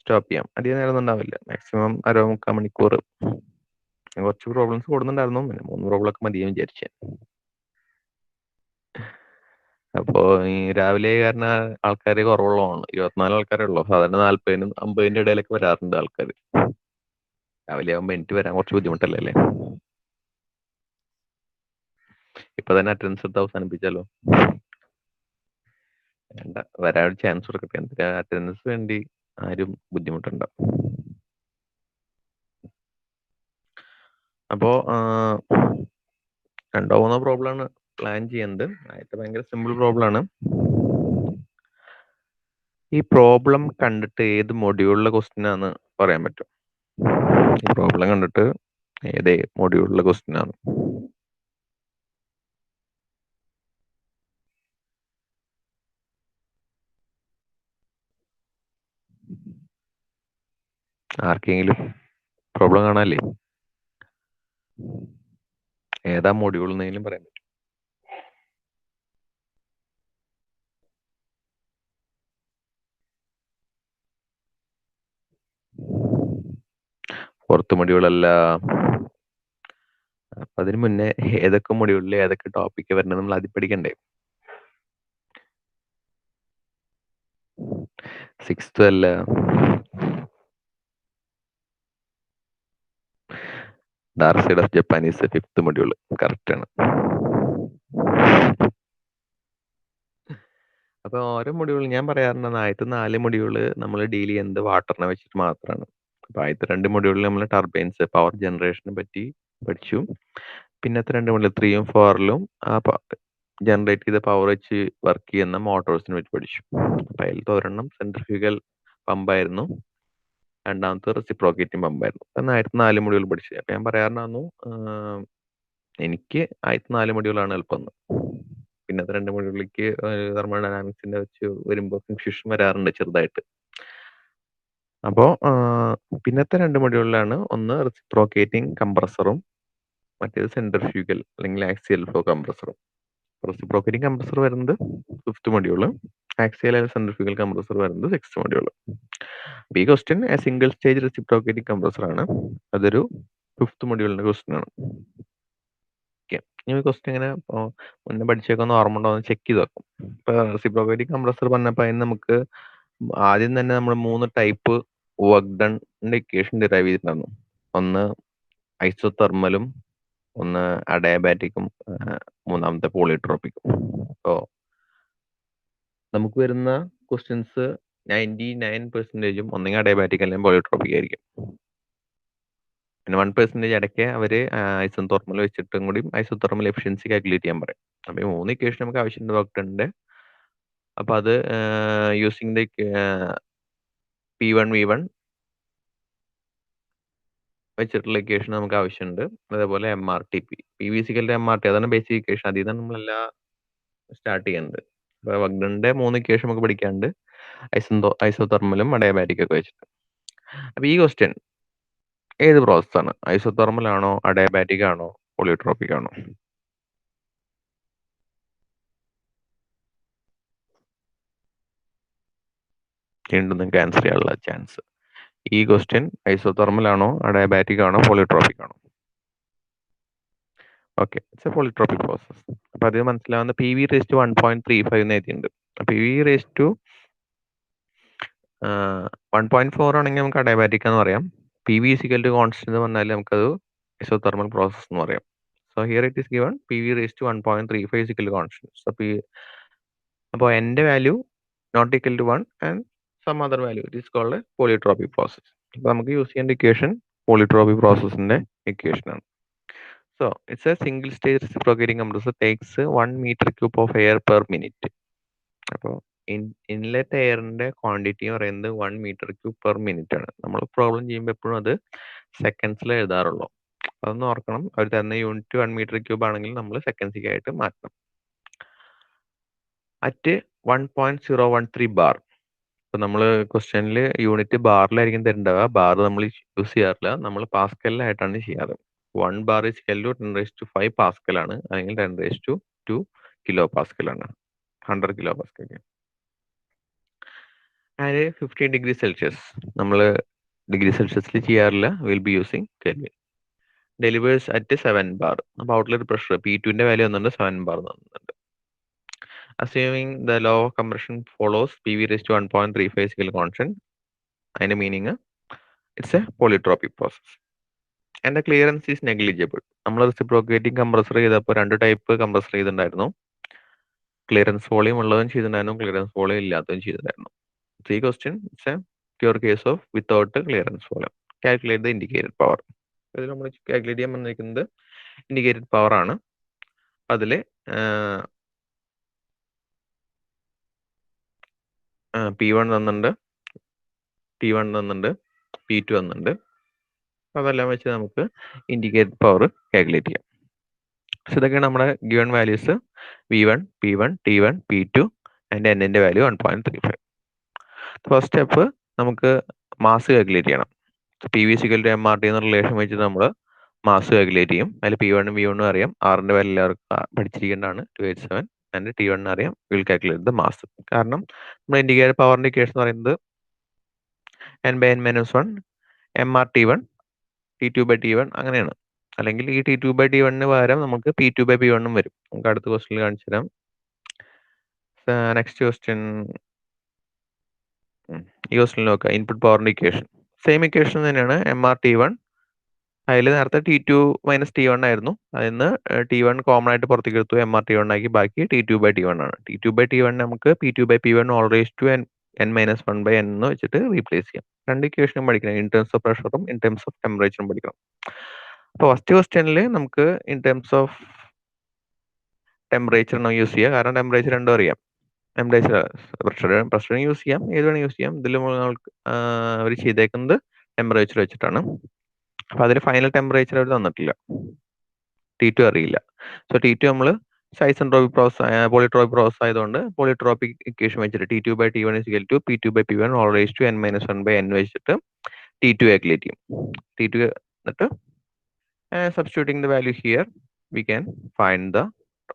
Stop ചെയ്യാം. അധികം നേരമൊന്നും ഉണ്ടാവില്ല. മാക്സിമം 1/2 മണിക്കൂർ. കുറച്ച് പ്രോബ്ലംസ് കൊടുക്കുന്നുണ്ടായിരുന്നു. പിന്നെ 3 പ്രോബ്ലം ഒക്കെ മതിയെന്ന് വിചാരിച്ചേ. അപ്പോ ഈ രാവിലെ കാരണം ആൾക്കാര് കുറവുള്ളതാണ്. 24 ആൾക്കാരേ ഉള്ളൂ. സാധാരണ 40നും 50ന്റെ ഇടയിലൊക്കെ വരാറുണ്ട് ആൾക്കാർ. രാവിലെ ആകുമ്പോ എനിക്ക് വരാൻ കുറച്ച് ബുദ്ധിമുട്ടല്ലേ അല്ലേ? ഇപ്പൊ തന്നെ അറ്റൻഡൻസ് എടുത്ത് അവസാനിപ്പിച്ചാലോ? വേണ്ട, വരാൻ ചാൻസ് കൊടുക്കട്ടെ. എന്തിനാ അറ്റൻഡൻസ് വേണ്ടി ആരും ബുദ്ധിമുട്ടുണ്ടാവും. അപ്പോ 2-3 പ്രോബ്ലം ആണ് പ്ലാൻ ചെയ്യുന്നത്. ആദ്യത്തെ ഭയങ്കര സിമ്പിൾ പ്രോബ്ലം ആണ്. ഈ പ്രോബ്ലം കണ്ടിട്ട് ഏത് മൊഡ്യൂളിലെ ക്വസ്റ്റ്യൻ ആണെന്ന് പറയാൻ പറ്റും? ഈ പ്രോബ്ലം കണ്ടിട്ട് ഏത് മൊഡ്യൂളിലെ ക്വസ്റ്റ്യൻ ആണ്? ആർക്കെങ്കിലും പ്രോബ്ലം കാണാല്ലേ? ഏതാ മൊഡ്യൂൾ എന്നെങ്കിലും പറയാൻ പറ്റും? പുറത്ത് മൊഡ്യൂളല്ല. അപ്പൊ അതിന് മുന്നേ ഏതൊക്കെ മൊഡ്യൂളിൽ ഏതൊക്കെ ടോപ്പിക് വരണം നമ്മൾ ആദ്യം പഠിക്കണ്ടേ? 6th അല്ല, dark side of Japanese 5th module correct ആണ്. അപ്പൊ ഓരോ മൊഡ്യൂൾ ഞാൻ പറയാറുണ്ട്, ആദ്യത്തെ 4 മൊഡ്യൂള് നമ്മൾ ഡീൽ ചെയ്യുന്നത് വാട്ടറിനെ വെച്ചിട്ട് മാത്രമാണ്. അപ്പൊ ആദ്യത്തെ 2 മൊഡ്യൂളിൽ നമ്മൾ ടർബൈൻസ്, പവർ ജനറേഷനെ പറ്റി പഠിച്ചു. പിന്നത്തെ 2 മൊഡ്യൂൾ 3ഉം 4ലും ആ ജനറേറ്റ് ചെയ്ത പവർ വെച്ച് വർക്ക് ചെയ്യുന്ന മോട്ടോഴ്സിനെ പറ്റി പഠിച്ചു. അപ്പൊ അതിലത്തെ ഒരെണ്ണം സെൻട്രിഫ്യൂഗൽ പമ്പായിരുന്നു, രണ്ടാമത്തെ റെസിപ്രോക്കേറ്റിംഗ് പമ്പായിരുന്നു. അപ്പൊ ആദ്യത്തെ 4 മൊഡ്യൂൾ പഠിച്ചത്. അപ്പൊ ഞാൻ പറയാറുണ്ടായിരുന്നു, എനിക്ക് ആദ്യത്തെ 4 മൊഡ്യൂളാണ് എളുപ്പം. പിന്നത്തെ 2 മൊഡ്യൂളിലേക്ക് തെർമോഡൈനാമിക്സിന്റെ വെച്ച് വരുമ്പോൾ കൺഫ്യൂഷൻ വരാറുണ്ട് ചെറുതായിട്ട്. അപ്പോ പിന്നത്തെ 2 മൊഡ്യൂളിലാണ് ഒന്ന് റെസിപ്രോക്കേറ്റിംഗ് കംപ്രസറും മറ്റേത് സെൻട്രിഫ്യൂഗൽ അല്ലെങ്കിൽ ആക്സിയൽ ഫ്ലോ കംപ്രസറും. റെസിപ്രോക്കേറ്റിംഗ് കംപ്രസർ വരുന്നത് 5th module, axial centrifugal compressor വരുന്നത് 6th മൊഡ്യൂള്. ഈ question single stage reciprocating compressor ആണ്. അതൊരു 5th മൊഡ്യൂളിന്റെ ക്വസ്റ്റ്യൻ ആണ്. ഈ ക്വസ്റ്റ്യൻ ഇങ്ങനെ മുന്നേ പഠിച്ചൊക്കെ ഒന്ന് ഓർമ്മ ഉണ്ടോ എന്ന് ചെക്ക് ചെയ്ത് നോക്കും. ഇപ്പൊ റെസിപ്രോക്കേറ്റിംഗ് കംപ്രസർ പറഞ്ഞപ്പോ അതിന് നമുക്ക് ആദ്യം തന്നെ നമ്മൾ 3 ടൈപ്പ് വർക്ക് ഡണ്ണിന്റെ ഇക്വേഷൻ ഡിറൈവ് ചെയ്തിട്ടുണ്ടായിരുന്നു. ഒന്ന് ഐസോതെർമലും, ഒന്ന് അഡയാബാറ്റിക്കും, മൂന്നാമത്തെ പോളിട്രോപ്പിക്കും. അപ്പോ നമുക്ക് വരുന്ന ക്വസ്റ്റ്യൻസ് 99% ഒന്നെങ്കിൽ അഡയാബാറ്റിക് അല്ലെങ്കിൽ പോളിട്രോപ്പിക് ആയിരിക്കും. പിന്നെ 1% ഇടയ്ക്ക് അവര് ഐസോതെർമൽ വെച്ചിട്ടും കൂടി ഐസോതെർമൽ എഫിഷ്യൻസി കാൽക്കുലേറ്റ് ചെയ്യാൻ പറയും. അപ്പൊ ഈ 3 ഇക്വേഷൻ നമുക്ക് ആവശ്യമുണ്ട് വർക്ക് ഡണ്ണിന്റെ. അപ്പൊ അത് യൂസിങ് ദ P1 V1 വെച്ചിട്ടുള്ള ഇക്വേഷൻ നമുക്ക് ആവശ്യമുണ്ട്. അതേപോലെ MRTP, PV MRT, അതാണ് ബേസിക് ഇക്വേഷൻ. അതിൽ നിന്നാണ് നമ്മളെല്ലാം സ്റ്റാർട്ട് ചെയ്യുന്നത്. അപ്പൊ വർക്ക് ഡണ്ണിന്റെ 3 ഇക്വേഷൻ നമുക്ക് പഠിക്കാനുണ്ട്, ഐസോതെർമലും അഡയാബാറ്റിക് ഒക്കെ വെച്ചിട്ട്. അപ്പൊ ഈ ക്വസ്റ്റ്യൻ ഏത് പ്രോസസ് ആണ്? ഐസോതെർമൽ ആണോ, അഡയാബാറ്റിക് ആണോ, പോളിട്രോപ്പിക് ആണോ? വീണ്ടും നിങ്ങൾക്ക് ആൻസർ ചെയ്യാനുള്ള ചാൻസ്. ഈ ക്വസ്റ്റ്യൻ ഐസോതെർമൽ ആണോ, അഡയാബാറ്റിക് ആണോ, പോളിട്രോപ്പിക് ആണോ? Okay, it's A polytropic process. അപ്പൊ അത് മനസ്സിലാവുന്ന PV/1.35 എന്ന് എഴുതിയിട്ടുണ്ട്. PV/1.4 ആണെങ്കിൽ നമുക്ക് അഡയാബാറ്റിക് എന്ന് പറയാം. PV കോൺസ്റ്റന്റ് എന്ന് പറഞ്ഞാൽ നമുക്കത് ഐസോതെർമൽ പ്രോസസ് എന്ന് പറയാം. So here it is given PV/1.35 constant. So അപ്പോൾ എന്റെ value not equal to 1 and some other value, it is called polytropic process. അപ്പൊ നമുക്ക് യൂസ് ചെയ്യേണ്ട ഇക്വേഷൻ പോളിട്രോപ്പിക് പ്രോസസ്സിന്റെ ഇക്വേഷൻ ആണ്. So it's a single stage reciprocating compressor takes 1 meter cube of air per minute. അപ്പോൾ inlet എയറിന്റെ quantity എന്ന് പറയുന്നത് 1 meter cube per minute ആണ്. നമ്മൾ പ്രോബ്ലം ചെയ്യുമ്പോൾ എപ്പോഴും അത് സെക്കൻഡ്സിൽ എഴുതാറുള്ളൂ. അതൊന്ന് ഓർക്കണം. അവർ തരുന്ന യൂണിറ്റ് 1 meter cube ആണെങ്കിൽ നമ്മൾ സെക്കൻഡ്സിക്കായിട്ട് മാറ്റണം. At 1.013 bar. ഇപ്പൊ നമ്മൾ ക്വസ്റ്റ്യനിൽ യൂണിറ്റ് ബാറിലായിരിക്കും തരേണ്ടത്. ബാർ നമ്മൾ യൂസ് ചെയ്യാറില്ല, നമ്മൾ പാസ്കലിലായിട്ടാണ് ചെയ്യാറ്. 1 bar is equal to 10⁵ Pascal ആണ്, അല്ലെങ്കിൽ 10⁵2 കിലോ പാസ്കൽ ആണ്, 100 kilo Pascal. And 15 degree Celsius നമ്മൾ ഡിഗ്രി സെൽഷ്യസിൽ ചെയ്യാറില്ല. Will be using kelvin. Delivers at 7 bar. അപ്പോൾ ഔട്ട്ലെറ്റ് പ്രഷർ P2ന്റെ വാല്യൂ വന്നിട്ടുണ്ട് 7 ബാർ വന്നിട്ടുണ്ട്. Assuming the law of compression follows PV raised to 1.35 is equal constant. അതിന്റെ meaning it's A polytropic process and the clearance is negligible. നമ്മൾ reciprocating compressor ചെയ്തപ്പോൾ 2 type compressor ചെയ്തിട്ടുണ്ടായിരുന്നു. Clearance volume ഉള്ളതും ചെയ്തിട്ടുണ്ടായിരുന്നു, clearance volume ഇല്ലാത്തതും ചെയ്തിട്ടുണ്ടായിരുന്നു. ഈ question it's A pure case of without clearance volume. Calculate the indicated power. ഇതിൽ നമ്മൾ കാൽക്കുലേറ്റ് ചെയ്യാൻ വന്നിരിക്കുന്നത് ഇൻഡിക്കേറ്റഡ് പവർ ആണ്. അതിൽ P1 തന്നിട്ടുണ്ട്, T1 തന്നിട്ടുണ്ട്, P2 തന്നിട്ടുണ്ട്. അതെല്ലാം വെച്ച് നമുക്ക് ഇൻഡിക്കേറ്റഡ് പവർ കാൽക്കുലേറ്റ് ചെയ്യാം. ഇതൊക്കെയാണ് നമ്മുടെ given values V1, P1, T1, P2 and Nന്റെ വാല്യൂ 1.35. ഫസ്റ്റ് സ്റ്റെപ്പ് നമുക്ക് മാസ് കാൽക്കുലേറ്റ് ചെയ്യണം. PV = MRT എന്ന റിലേഷൻ വെച്ചിട്ട് നമ്മൾ മാസ് കാൽക്കുലേറ്റ് ചെയ്യും. അതിൽ P1 ഉം V1 ഉം അറിയാം. Rന്റെ വാല്യൂ എല്ലാവർക്കും പഠിച്ചിരിക്കേണ്ടതാണ് 287 ആൻഡ് T1 അറിയാം. Will calculate the mass. കാരണം നമ്മൾ ഇൻഡിക്കേറ്റഡ് പവറിന്റെ ഇക്വേഷൻ എന്ന് പറയുന്നത് N/N-1 MRT1 T2/T1 അങ്ങനെയാണ്. അല്ലെങ്കിൽ ഈ T2/T1 പകരം നമുക്ക് P2/P1 വരും. നമുക്ക് അടുത്ത ക്വസ്റ്റ്യനിൽ കാണിച്ചു തരാം. നെക്സ്റ്റ് ക്വസ്റ്റ്യൻ, ഈ ക്വസ്റ്റ്യൻ നോക്കുക. ഇൻപുട്ട് പവറിന്റെ ഇക്വേഷൻ സെയിം ഇക്വേഷൻ തന്നെയാണ്. MRT1 അതിൽ നേരത്തെ T2 - T1 ആയിരുന്നു. അതിൽ നിന്ന് T1 കോമൺ ആയിട്ട് പുറത്തേക്ക് എടുത്തു, MRT1 ആക്കി. ബാക്കി T2/T1 ആണ്. T2/T1 നമുക്ക് P2/P1 all raised to N-1/n എന്ന് വെച്ചിട്ട് റീപ്ലേസ് ചെയ്യാം. രണ്ട് ഇക്വേഷനും പഠിക്കണം. ഇൻ ടേംസ് ഓഫ് പ്രഷറും ഇൻ ടേംസ് ഓഫ് ടെമ്പറേച്ചറും പഠിക്കണം. അപ്പോൾ ഫസ്റ്റ് ക്വസ്റ്റ്യനിൽ നമുക്ക് ഇൻ ടേംസ് ഓഫ് ടെമ്പറേച്ചറിനാണ് യൂസ് ചെയ്യുക. കാരണം ടെമ്പറേച്ചർ രണ്ടും അറിയാം. ടെമ്പറേച്ചർ പ്രഷറും യൂസ് ചെയ്യാം, ഏത് വേണമെങ്കിൽ യൂസ് ചെയ്യാം. ഇതിൽ നമ്മൾക്ക് അവർ ചെയ്തേക്കുന്നത് ടെമ്പറേച്ചർ വെച്ചിട്ടാണ്. അപ്പൊ അതിൽ ഫൈനൽ ടെമ്പറേച്ചർ അവർ തന്നിട്ടില്ല. T2 അറിയില്ല. സോ T2 നമ്മൾ ഐസെൻട്രോപിക് പ്രോസസ്, പോളിട്രോപിക് പ്രോസസ് ആയതുകൊണ്ട് പോളിട്രോപിക് ഇക്വേഷൻ വെച്ചിട്ട് T2/T1 is equal to P2/P1 all raised to N-1/n വെച്ചിട്ട് T2 കാൽക്കുലേറ്റ് ചെയ്യും. T2 എന്നിട്ട് substituting the value here we can find the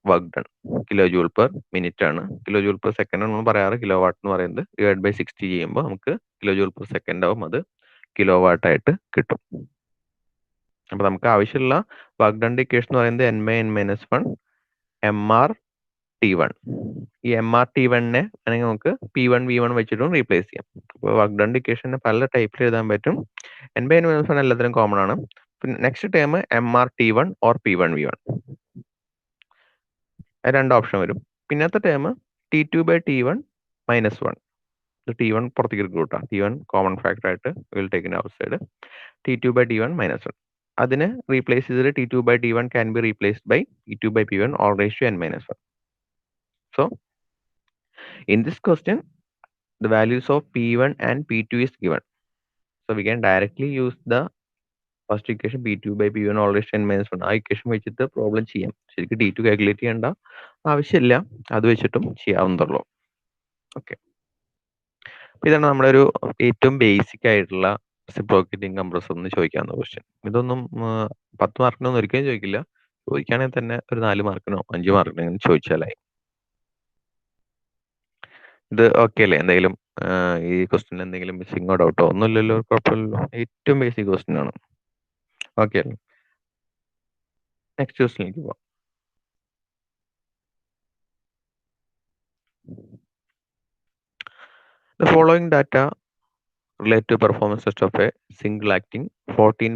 work done. Kilo joule per minute ആണ്. Kilo joule per second നമ്മൾ പറയാറ്. Kilo watt എന്ന് പറയുന്നത് /60 ചെയ്യുമ്പോൾ നമുക്ക് കിലോ ജൂൾ പെർ സെക്കൻഡ് ആവും. അത് കിലോ വാട്ട് ആയിട്ട് കിട്ടും. അപ്പൊ നമുക്ക് ആവശ്യമുള്ള വർക്ക് ഡൺ ഇക്വേഷൻ എന്ന് പറയുന്നത് N/N-1 MRT1. ഈ MRT1നെ അല്ലെങ്കിൽ നമുക്ക് P1 V1 വെച്ചിട്ടും റീപ്ലേസ് ചെയ്യാം. അപ്പോൾ വർക്ക് ഡൺ ഇക്വേഷനെ പല ടൈപ്പിൽ എഴുതാൻ പറ്റും. N/N-1 എല്ലാത്തിനും കോമൺ ആണ്. പിന്നെ next term MRT1 or P1 V1, രണ്ട് ഓപ്ഷൻ വരും. പിന്നത്തെ ടേം T2/T1 - 1. T1 പുറത്തേക്ക് എടുക്കും കേട്ടോ. T1 കോമൺ ഫാക്ടർ ആയിട്ട് will take in out side. T2/T1 - 1 അതിനെ റീപ്ലേസ് ചെയ്തിട്ട് T2/T1 can be replaced by P2/P1 all raised to N-1. So in this question the values of P1 and P2 is given. So we can directly use the first equation P2/P1 all raised to N-1. ആ equation വെച്ചിട്ട് problem ചെയ്യാം. ശരിക്കും T2 calculate ചെയ്യേണ്ട ആവശ്യമില്ല, അത് വെച്ചിട്ടും ചെയ്യാവുന്നതുള്ളൂ. Okay, ഇതാണ് നമ്മുടെ ഒരു ഏറ്റവും ബേസിക് ആയിട്ടുള്ള റെസിപ്രോക്കേറ്റിംഗ് കംപ്രസർ എന്ന് ചോദിക്കാവുന്ന ക്വസ്റ്റ്യൻ. ഇതൊന്നും 10 മാർക്കിനൊന്നും ഒരിക്കലും ചോദിക്കില്ല. ചോദിക്കുകയാണെങ്കിൽ തന്നെ ഒരു 4 മാർക്കിനോ 5 മാർക്കിനോ ചോദിച്ചാലായി. ഇത് ഓക്കെ അല്ലേ? എന്തെങ്കിലും ഈ ക്വസ്റ്റ്യൻ എന്തെങ്കിലും മിസ്സിങ്ങോ ഡൗട്ടോ ഒന്നുമില്ലല്ലോ? കുഴപ്പമില്ലല്ലോ? ഏറ്റവും ബേസിക് ക്വസ്റ്റ്യൻ ആണ്. ഓക്കെ അല്ലേ? നെക്സ്റ്റ് ക്വസ്റ്റ്യനിലേക്ക് പോവാം. The following data relate to performance test of a single acting 14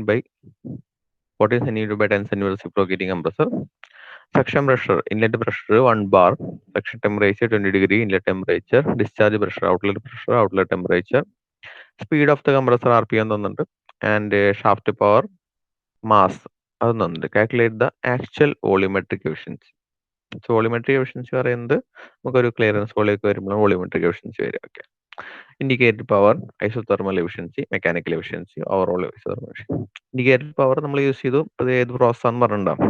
cm by 10 cm reciprocating compressor. Suction pressure, inlet pressure 1 bar, suction temperature 20 degree, inlet temperature, discharge pressure, outlet temperature, speed of the compressor RPM തന്നിട്ടുണ്ട്, and shaft power, mass അത് തന്നിട്ടുണ്ട്. Calculate the actual volumetric efficiency. So volumetric efficiency പറയുന്നത് നമുക്കൊരു clearance വോളിയൊക്കെ വരുമ്പോൾ volumetric efficiency വരും. Okay, indicated power, isothermal efficiency, mechanical efficiency, overall isothermal efficiency. Indicated power നമ്മൾ use ചെയ്തു. അത് ഏത് പ്രോസസ് ആണെന്ന് പറഞ്ഞിട്ടുണ്ടാവും,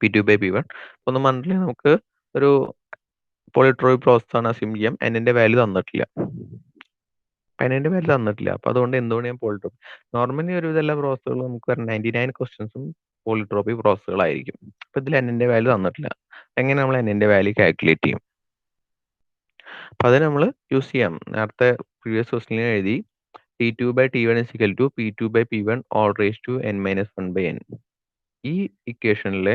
P2/P1. ഒന്ന് പറഞ്ഞിട്ടുണ്ടെങ്കിൽ നമുക്ക് ഒരു പോളിട്രോപിക് പ്രോസസ് ആണ് അസ്യൂം ചെയ്യാം. Nന്റെ വാല്യൂ തന്നിട്ടില്ല. Nന്റെ വാല്യൂ തന്നിട്ടില്ല. അപ്പൊ അതുകൊണ്ട് എന്തുകൊണ്ട് ഞാൻ പോളിട്രോപിക്, നോർമലി ഒരു ഇതെല്ലാ പ്രോസസ്സുകളും നമുക്ക് 99 ക്വസ്റ്റ്യൻസും പോളിട്രോപിക് പ്രോസസ്സുകളായിരിക്കും. അപ്പൊ ഇതിൽ Nന്റെ വാല്യൂ തന്നിട്ടില്ല. എങ്ങനെ നമ്മൾ Nന്റെ വാല്യൂ കാൽക്കുലേറ്റ് ചെയ്യും? അപ്പൊ അത് നമ്മൾ യൂസ് ചെയ്യാം. നേരത്തെ പ്രീവിയസ് ക്വസ്റ്റിനിൽ എഴുതി T2 by T1 is equal to P2 by P1 all raised to n minus 1 by n. ഈ ഇക്വേഷനിലെ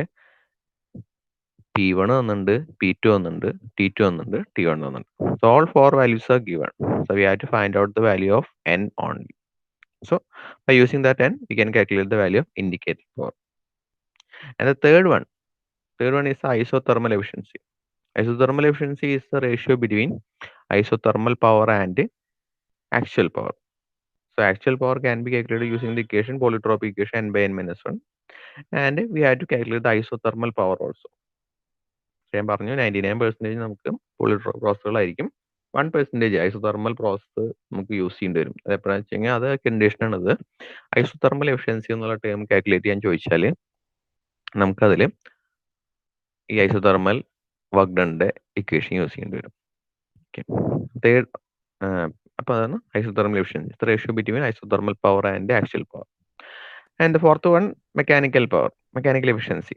P1 തന്നിട്ടുണ്ട്, P2 തന്നിട്ടുണ്ട്, T2 തന്നിട്ടുണ്ട്, T1 തന്നിട്ടുണ്ട്. So all four values are given. So we have to find out the value of n only. So by using that n, we can calculate the value of indicator power. And the third one is the isothermal efficiency. Isothermal efficiency is the ratio between isothermal power and actual power. So actual power can be calculated using the equation polytropic equation n by n minus 1. And we had to calculate the isothermal power also. ഞാൻ പറഞ്ഞു 99% നമുക്ക് പ്രോസസ്സുകളായിരിക്കും, 1% isothermal process നമുക്ക് use ചെയ്യേണ്ടി വരും. അത് എപ്പോഴാണെന്ന് വെച്ച് കഴിഞ്ഞാൽ അത് കണ്ടീഷനാണ്. ഇത് ഐസോതെർമൽ എഫിഷ്യൻസി എന്നുള്ള ടേം കാൽക്കുലേറ്റ് ചെയ്യാൻ ചോദിച്ചാൽ നമുക്കതിൽ ഈ ഐസോതെർമൽ വർക്ക് ഡണ്ടെ ഇക്വേഷൻ യൂസ് ചെയ്യേണ്ടി വരും. ഓക്കെ, തേർഡ് അപ്പോൾ അതാണ് isothermal efficiency, ratio between isothermal power and actual power. And fourth one mechanical power, mechanical efficiency.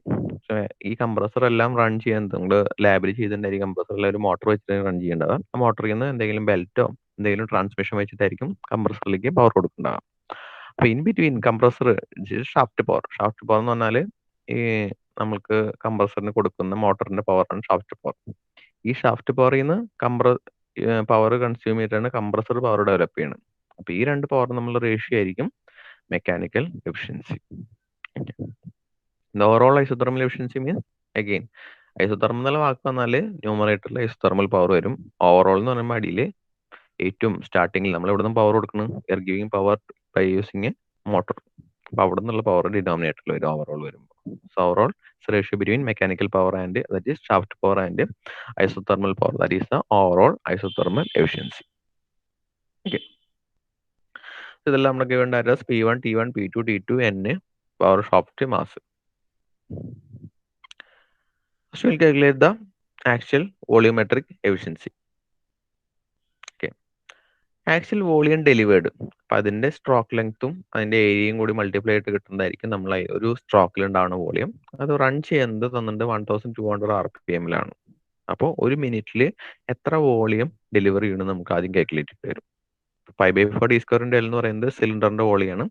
ഈ കംപ്രസർ എല്ലാം റൺ ചെയ്യാൻ നിങ്ങൾ ലാബിൽ ചെയ്തിട്ടുണ്ടായിരിക്കും. കംപ്രസറിൽ ഒരു മോട്ടോർ വെച്ചിട്ട് റൺ ചെയ്യേണ്ടത്. ആ മോട്ടറിൽ നിന്ന് എന്തെങ്കിലും ബെൽറ്റോ എന്തെങ്കിലും ട്രാൻസ്മിഷൻ വെച്ചിട്ടായിരിക്കും കംപ്രസറിലേക്ക് പവർ കൊടുക്കേണ്ടത്. അപ്പൊ in between compressor shaft power എന്ന് പറഞ്ഞാൽ ഈ നമുക്ക് കംപ്രസറിന് കൊടുക്കുന്ന മോട്ടറിന്റെ പവറാണ് ഷാഫ്റ്റ് പവർ. ഈ ഷാഫ്റ്റ് പവറിൽ നിന്ന് പവർ കൺസ്യൂം ചെയ്തിട്ടാണ് കംപ്രസർ പവർ ഡെവലപ്പ് ചെയ്യുന്നത്. അപ്പൊ ഈ രണ്ട് പവർ നമ്മൾ റേഷ്യോ ആയിരിക്കും mechanical efficiency. The overall isothermal efficiency means, again, isothermal എന്നുള്ള വാക്ക് വന്നാൽ ന്യൂമറേറ്ററിൽ ഐസോതെർമൽ പവർ വരും. ഓവറോൾ എന്ന് പറയുമ്പോൾ അടിയിൽ ഏറ്റവും സ്റ്റാർട്ടിങ്ങിൽ നമ്മൾ എവിടെ നിന്ന് പവർ കൊടുക്കണം, air giving power by using a motor. അപ്പൊ അവിടെ നിന്നുള്ള പവർ ഡിനോമിനേറ്ററിൽ വരും ഓവറോൾ വരുമ്പോൾ. So overall ratio between mechanical power and that is shaft power and isothermal power, that is the overall isothermal efficiency. Okay, ഇതെല്ലാം നമ്മുടെ given datas P1, T1, P2, T2, N, power shaft, mass. First we'll calculate the actual volumetric efficiency. Okay. Actual volume delivered. അപ്പൊ അതിന്റെ stroke ലെങ്ത്തും അതിന്റെ ഏരിയയും കൂടി multiply ആയിട്ട് കിട്ടുന്നതായിരിക്കും നമ്മൾ ഒരു സ്ട്രോക്കിൽ ഉണ്ടാവുന്ന വോളിയം. അത് റൺ ചെയ്യുന്നത് തന്നിട്ട് 1200 RPM-ലാണ്. അപ്പോൾ ഒരു മിനിറ്റിൽ എത്ര വോളിയം ഡെലിവറി ചെയ്യണം നമുക്ക് ആദ്യം കാൽക്കുലേറ്റ് ചെയ്ത് തരും. 5/4 d² L എന്ന് പറയുന്നത് സിലിണ്ടറിന്റെ വോളിയാണ്.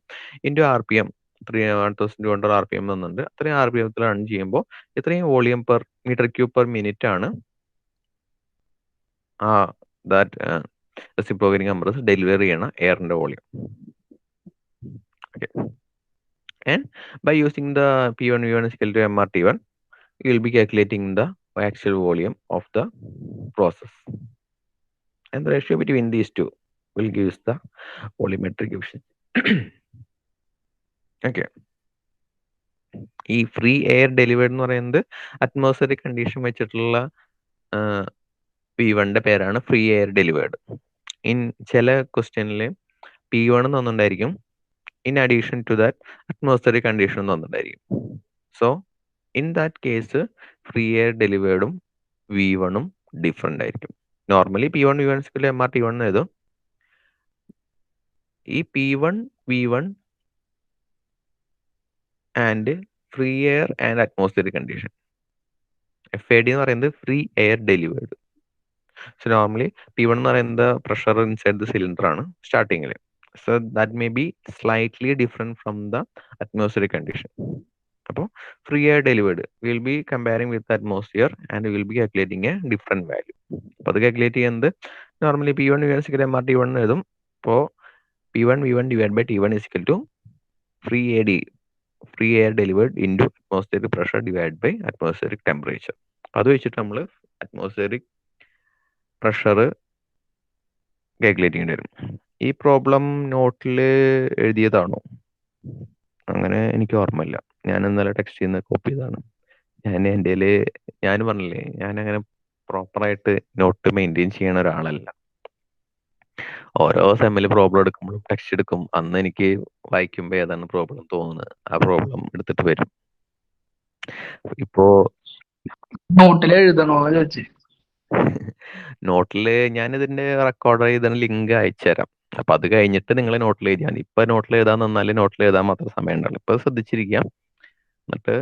ഇൻറ്റു RPM 1200 RPM തന്നിട്ടുണ്ട്. അത്രയും RPM റൺ ചെയ്യുമ്പോൾ ഇത്രയും volume per meter cube per minute ആണ് റെസിപ്രോക്കേറ്റിംഗ് കംപ്രസർ ഡെലിവറി ചെയ്യണ എയറിന്റെ volume. Okay, and by using the P1 V1 is equal to MR T1, you will be calculating the actual volume of the process, and the ratio between these two will give us the volumetric efficiency. Okay, ഈ free air delivered എന്ന് പറയുന്നത് atmospheric condition വെച്ചിട്ടുള്ള P1ന്റെ പേരാണ് free air delivered. In ചില ക്വസ്റ്റ്യനിൽ P1 തന്നിട്ടുണ്ടായിരിക്കും, in addition to that atmospheric condition തന്നിട്ടുണ്ടായിരിക്കും. So in that case free air ഡെലിവേർഡും V1ഉം ഡിഫറെന്റ് ആയിരിക്കും. Normally P1 V1 MR T1 എഴുതും. ഈ P1 V1 and free air and atmospheric condition, FAD എന്ന് പറയുന്നത് free air delivered. So normally P1 എന്ന് പറയുന്നത് പ്രഷർ ഇൻസൈഡ് ദ സിലിണ്ടർ ആണ് സ്റ്റാർട്ടിങ്ങിൽ. So that may be slightly different from the atmospheric condition. അപ്പോൾ free air delivered will B comparing with atmosphere and will be calculating A different value. അപ്പോൾ അത് calculate ചെയ്യുന്നത് normally P1 V1 MR T1 എഴുതും. അപ്പോൾ P1 V1 divide by T1 is equal to free air delivered into atmospheric pressure divide by atmospheric temperature. അത് വെച്ചിട്ട് നമ്മൾ atmospheric pressure calculate ചെയ്യേണ്ടി വരും. ഈ പ്രോബ്ലം നോട്ടിൽ എഴുതിയതാണോ? അങ്ങനെ എനിക്ക് ഓർമ്മയില്ല. ഞാൻ ഇന്നലെ ടെക്സ്റ്റ് നിന്ന് കോപ്പി ചെയ്തതാണ്. ഞാൻ പറഞ്ഞില്ലേ, ഞാൻ അങ്ങനെ പ്രോപ്പറായിട്ട് നോട്ട് മെയിൻറ്റെയിൻ ചെയ്യണ ഒരാളല്ല. ഓരോ സെമ്മിൽ പ്രോബ്ലം എടുക്കുമ്പോഴും ടെക്സ്റ്റ് എടുക്കും. അന്ന് എനിക്ക് വായിക്കുമ്പോൾ ഏതാണ് പ്രോബ്ലം തോന്നുന്നത് ആ പ്രോബ്ലം എടുത്തിട്ട് വരും. ഇപ്പോ നോട്ടിൽ എഴുതണോ ചോദിച്ചു. നോട്ടില് ഞാൻ ഇതിന്റെ റെക്കോർഡ് ചെയ്ത ലിങ്ക് അയച്ചുതരാം. അപ്പൊ അത് കഴിഞ്ഞിട്ട് നിങ്ങൾ നോട്ടിൽ എഴുതിയാൽ മതി. ഇപ്പൊ നോട്ടിൽ എഴുതാൻ നിന്നാല് നോട്ടിൽ എഴുതാൻ മാത്രം സമയം ഉണ്ടാവില്ല. ഇപ്പൊ ശ്രദ്ധിച്ചിരിക്കാം. എന്നിട്ട്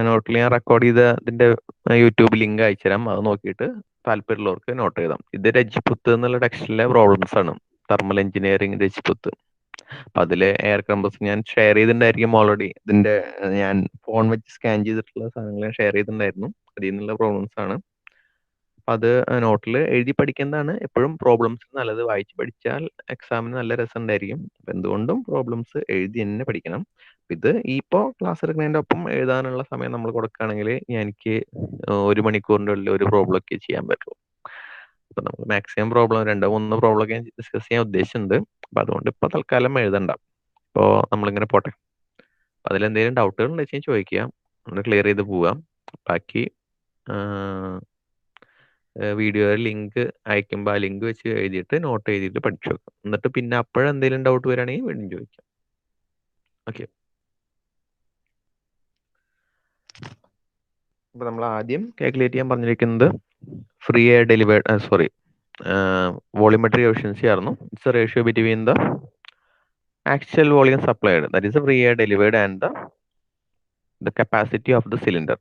നോട്ടിൽ ഞാൻ റെക്കോർഡ് ചെയ്ത ഇതിന്റെ യൂട്യൂബ് ലിങ്ക് അയച്ചുതരാം. അത് നോക്കിയിട്ട് താല്പര്യമുള്ളവർക്ക് നോട്ട് ചെയ്താം. ഇത് രജ്പുത്ത് എന്നുള്ള ടെക്സ്റ്റിലെ പ്രോബ്ലംസ് ആണ്. Thermal engineering Rajput. അപ്പൊ അതില് എയർ കംപ്രസർ ഞാൻ ഷെയർ ചെയ്തിട്ടുണ്ടായിരിക്കും ഓൾറെഡി. ഇതിന്റെ ഞാൻ ഫോൺ വെച്ച് സ്കാൻ ചെയ്തിട്ടുള്ള സാധനങ്ങൾ ഞാൻ ഷെയർ ചെയ്തിട്ടുണ്ടായിരുന്നു. അതിൽ നിന്നുള്ള പ്രോബ്ലംസ് ആണ്. അത് നോട്ടിൽ എഴുതി പഠിക്കുന്നതാണ് എപ്പോഴും പ്രോബ്ലംസ് നല്ലത്. വായിച്ച് പഠിച്ചാൽ എക്സാമിന് നല്ല രസം ഉണ്ടായിരിക്കും. എന്തുകൊണ്ടും പ്രോബ്ലംസ് എഴുതി തന്നെ പഠിക്കണം. ഇത് ഇപ്പോ ക്ലാസ് എടുക്കുന്നതിന്റെ ഒപ്പം എഴുതാനുള്ള സമയം നമ്മൾ കൊടുക്കുകയാണെങ്കിൽ എനിക്ക് 1 മണിക്കൂറിന്റെ ഉള്ളിൽ ഒരു പ്രോബ്ലം ഒക്കെ ചെയ്യാൻ പറ്റും. അപ്പൊ നമ്മൾ മാക്സിമം പ്രോബ്ലം 2-3 പ്രോബ്ലം ഒക്കെ ഡിസ്കസ് ചെയ്യാൻ ഉദ്ദേശിച്ചിട്ടുണ്ട്. അപ്പൊ അതുകൊണ്ട് ഇപ്പൊ തൽക്കാലം എഴുതണ്ട. ഇപ്പോ നമ്മളിങ്ങനെ പോട്ടെ. അതിലെന്തെങ്കിലും ഡൗട്ടുകൾ ഉണ്ടെങ്കിൽ ചോദിക്കുക, നമ്മൾ ക്ലിയർ ചെയ്ത് പോവാം. ബാക്കി വീഡിയോ ലിങ്ക് അയക്കുമ്പോൾ ആ ലിങ്ക് വെച്ച് എഴുതിയിട്ട് നോട്ട് എഴുതിയിട്ട് പഠിച്ചു വെക്കാം. എന്നിട്ട് പിന്നെ അപ്പോഴെന്തെങ്കിലും ഡൗട്ട് വരികയാണെങ്കിൽ വീണ്ടും ചോദിക്കാം. ഓക്കെ. അപ്പൊ നമ്മൾ ആദ്യം കാൽക്കുലേറ്റ് ചെയ്യാൻ പറഞ്ഞിരിക്കുന്നത് free air delivered volumetric efficiency ആയിരുന്നു. It's a ratio between the actual volume supplied, that is free air delivered, and the capacity of the cylinder.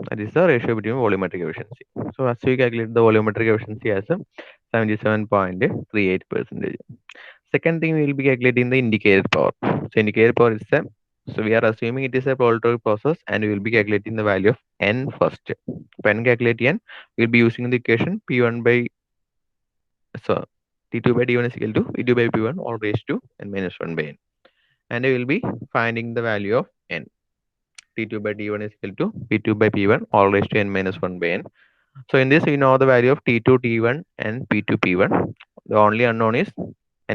That is the ratio between volumetric efficiency. So as we calculate the volumetric efficiency as a 77.38%. Second thing, we will be calculating the indicated power. So indicated power is so we are assuming it is a polytropic process, and we will be calculating the value of n first. When calculate n, we will be using the equation P1 by T2 by D1 is equal to P2 by P1 all raised to n minus 1 by n. And we will be finding the value of n. T2 by D1 is equal to P2 by P1 all raised to n minus 1 by n. So in this, we know the value of T2 T1 and P2 P1. The only unknown is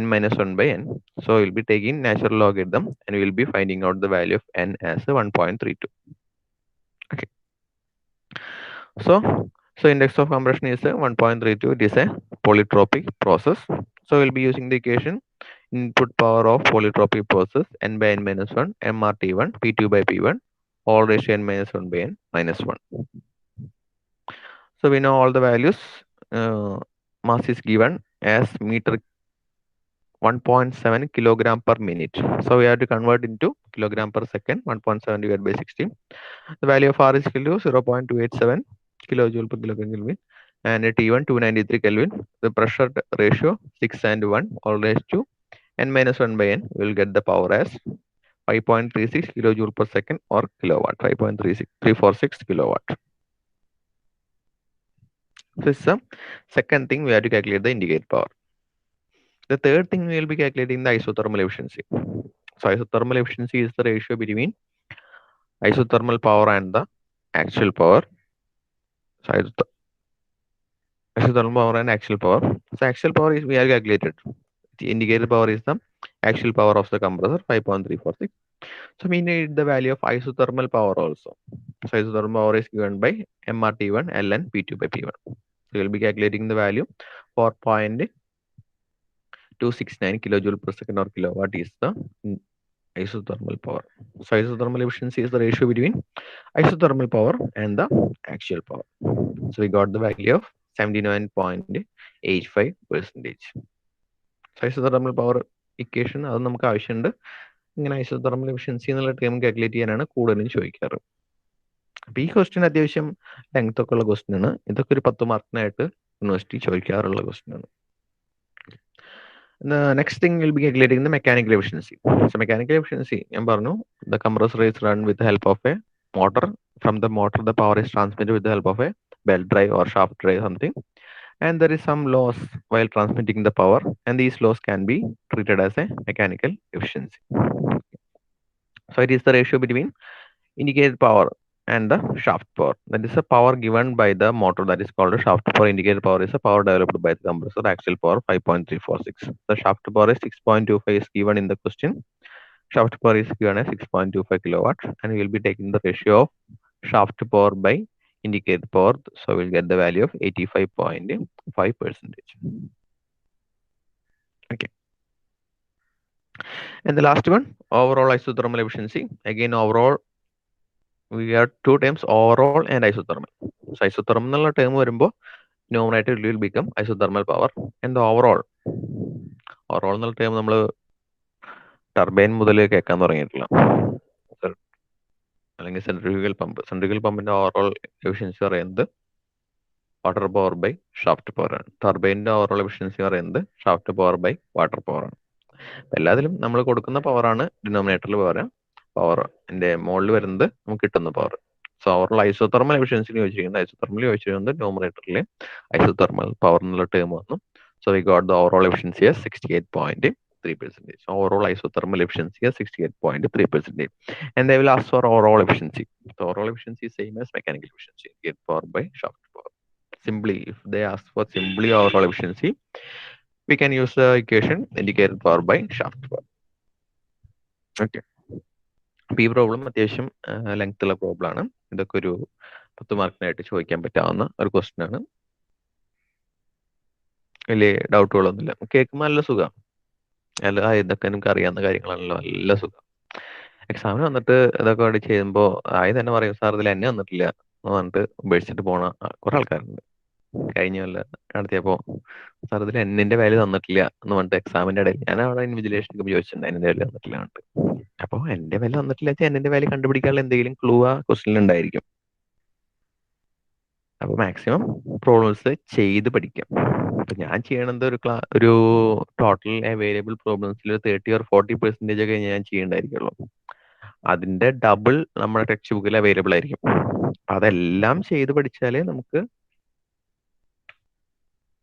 n minus 1 by n. So we'll be taking natural logarithm, and we'll be finding out the value of n as 1.32. Okay. So index of compression is 1.32. It is a polytropic process. So we'll be using the equation input power of polytropic process n by n minus 1 mRT1 P2 by P1 all raised to n minus 1 by n minus 1. So we know all the values. Mass is given as meter 1.7 kilogram per minute. So we have to convert into kilogram per second. 1.7 divided by 60. The value of R is equal to 0.287 kilojoule per kilogram Kelvin, and T1 293 Kelvin. The pressure ratio 6 and 1 all raised to n minus 1 by n. We will get the power as 5.36 kilojoule per second or kilowatt. 5.346 kilowatt. This is the second thing we have to calculate the indicated power. The third thing we will be calculating the isothermal efficiency. So isothermal efficiency is the ratio between isothermal power and the actual power. So isothermal power and actual power. So actual power is we have calculated. The indicated power is the actual power of the compressor 5.346. So we need the value of isothermal power also. So isothermal power is given by mRT1 ln P2 by P1. So we will be calculating the value 4.269 kilojoule per second or kilowatt is the isothermal power. So isothermal efficiency is the ratio between isothermal power and the actual power. So we got the value of 79.85%. So isothermal power equation അത് നമുക്ക് ആവശ്യമുണ്ട്. ഇങ്ങനെ isothermal efficiency എന്നുള്ള term calculate ചെയ്യാനാണ് കൂടുതലും ചോദിക്കാറ്. അപ്പൊ ഈ question അത്യാവശ്യം ലെങ്ത് ഒക്കെ ഉള്ള ക്വസ്റ്റ്യൻ ആണ്. ഇതൊക്കെ ഒരു 10 മാർക്കിനായിട്ട് യൂണിവേഴ്സിറ്റി ചോദിക്കാറുള്ള ക്വസ്റ്റ്യൻ ആണ്. The next thing will be calculating the mechanical efficiency. So mechanical efficiency, ഞാൻ പറഞ്ഞു, the compressor is run with the help of a motor. From the motor, the power is transmitted with the help of a belt drive or shaft drive something. And there is some loss while transmitting the power, and these loss can be treated as a mechanical efficiency. So it is the ratio between indicated power and the shaft power. That is the power given by the motor, that is called a shaft power. Indicated power is the power developed by the compressor. Actual power 5.346. The shaft power is 6.25 is given in the question. Shaft power is given as 6.25 kilowatt, and we will be taking the ratio of shaft power by indicated power. So we'll get the value of 85.5%. Okay. And the last one, overall isothermal efficiency. Again, overall, we have two terms, overall and isothermal. So isothermal എന്നുള്ള term വരുമ്പോൾ numerator will become isothermal power, and the overall എന്നുള്ള term നമ്മൾ turbine മുതൽ കേൾക്കാൻ തുടങ്ങിയിട്ടില്ല. അല്ലെങ്കിൽ centrifugal പമ്പിന്റെ overall efficiency പറയുന്നത് water power by shaft power ആണ്. ടർബൈനിന്റെ ഓവറോൾ എഫിഷ്യൻസി പറയുന്നത് shaft power by water power ആണ്. എല്ലാത്തിലും നമ്മൾ കൊടുക്കുന്ന പവറാണ് ഡിനോമിനേറ്ററിൽ പവറിന്റെ മുകളിൽ വരുന്നത് നമുക്ക് കിട്ടുന്ന power. So overall isothermal efficiency ചോദിച്ചിരിക്കുന്നത് ഐസോതെർമൽ ചോദിച്ചിരിക്കുന്നത് ന്യൂമറേറ്ററിൽ ഐസോതെർമൽ പവർ എന്നുള്ള ടേം വന്നു. So we got the overall efficiency 68.3%. Overall isothermal efficiency is 68.3%. And they will ask for overall efficiency. The overall efficiency is same as mechanical efficiency. Get power by shaft power. Simply, if they ask for simply overall efficiency, we can use the equation indicated power by shaft power. Okay. അപ്പൊ ഈ problem അത്യാവശ്യം length ഉള്ള problem ആണ്. ഇതൊക്കെ ഒരു 10 മാർക്കിനായിട്ട് ചോദിക്കാൻ പറ്റാവുന്ന ഒരു ക്വസ്റ്റ്യൻ ആണ്. വലിയ ഡൗട്ടുകളൊന്നുമില്ല. കേൾക്കുമ്പോൾ നല്ല സുഖം. അല്ല ഇതൊക്കെ നമുക്ക് അറിയാവുന്ന കാര്യങ്ങളാണല്ലോ, നല്ല സുഖം. എക്സാമിന് വന്നിട്ട് ഇതൊക്കെ വേണ്ടി ചെയ്യുമ്പോൾ ആദ്യം തന്നെ പറയും സാർ ഇതിൽ എന്നെ വന്നിട്ടില്ല എന്ന് പറഞ്ഞിട്ട് ഉപേക്ഷിച്ചിട്ട് പോണ കുറെ ആൾക്കാരുണ്ട്. കഴിഞ്ഞ കൊല്ല നടത്തിയപ്പോ സാർ ഇതിൽ എന്നിന്റെ വാല്യൂ തന്നിട്ടില്ല എന്ന് പറഞ്ഞിട്ട് എക്സാമിന്റെ ഇടയിൽ ഞാൻ അവിടെ ഇൻവിജിലേഷൻ ചോദിച്ചിട്ടുണ്ട് എന്നിന്റെ വാല്യൂ തന്നിട്ടില്ല എന്നിട്ട്. അപ്പൊ എന്റെ വാല്യൂ തന്നിട്ടില്ല വെച്ചാൽ എന്നിന്റെ വാല്യൂ കണ്ടുപിടിക്കാനുള്ള എന്തെങ്കിലും ക്ലൂ ആ ക്വസ്റ്റിനിൽ ഉണ്ടായിരിക്കും. അപ്പൊ മാക്സിമം പ്രോബ്ലംസ് ചെയ്ത് പഠിക്കാം. അപ്പൊ ഞാൻ ചെയ്യണത് ഒരു ടോട്ടൽ അവൈലബിൾ പ്രോബ്ലംസിൽ 30 or 40% ഒക്കെ ഞാൻ ചെയ്യണ്ടായിരിക്കുള്ളൂ. അതിന്റെ ഡബിൾ നമ്മുടെ ടെക്സ്റ്റ് ബുക്കിൽ അവൈലബിൾ ആയിരിക്കും. അതെല്ലാം ചെയ്ത് പഠിച്ചാലേ നമുക്ക്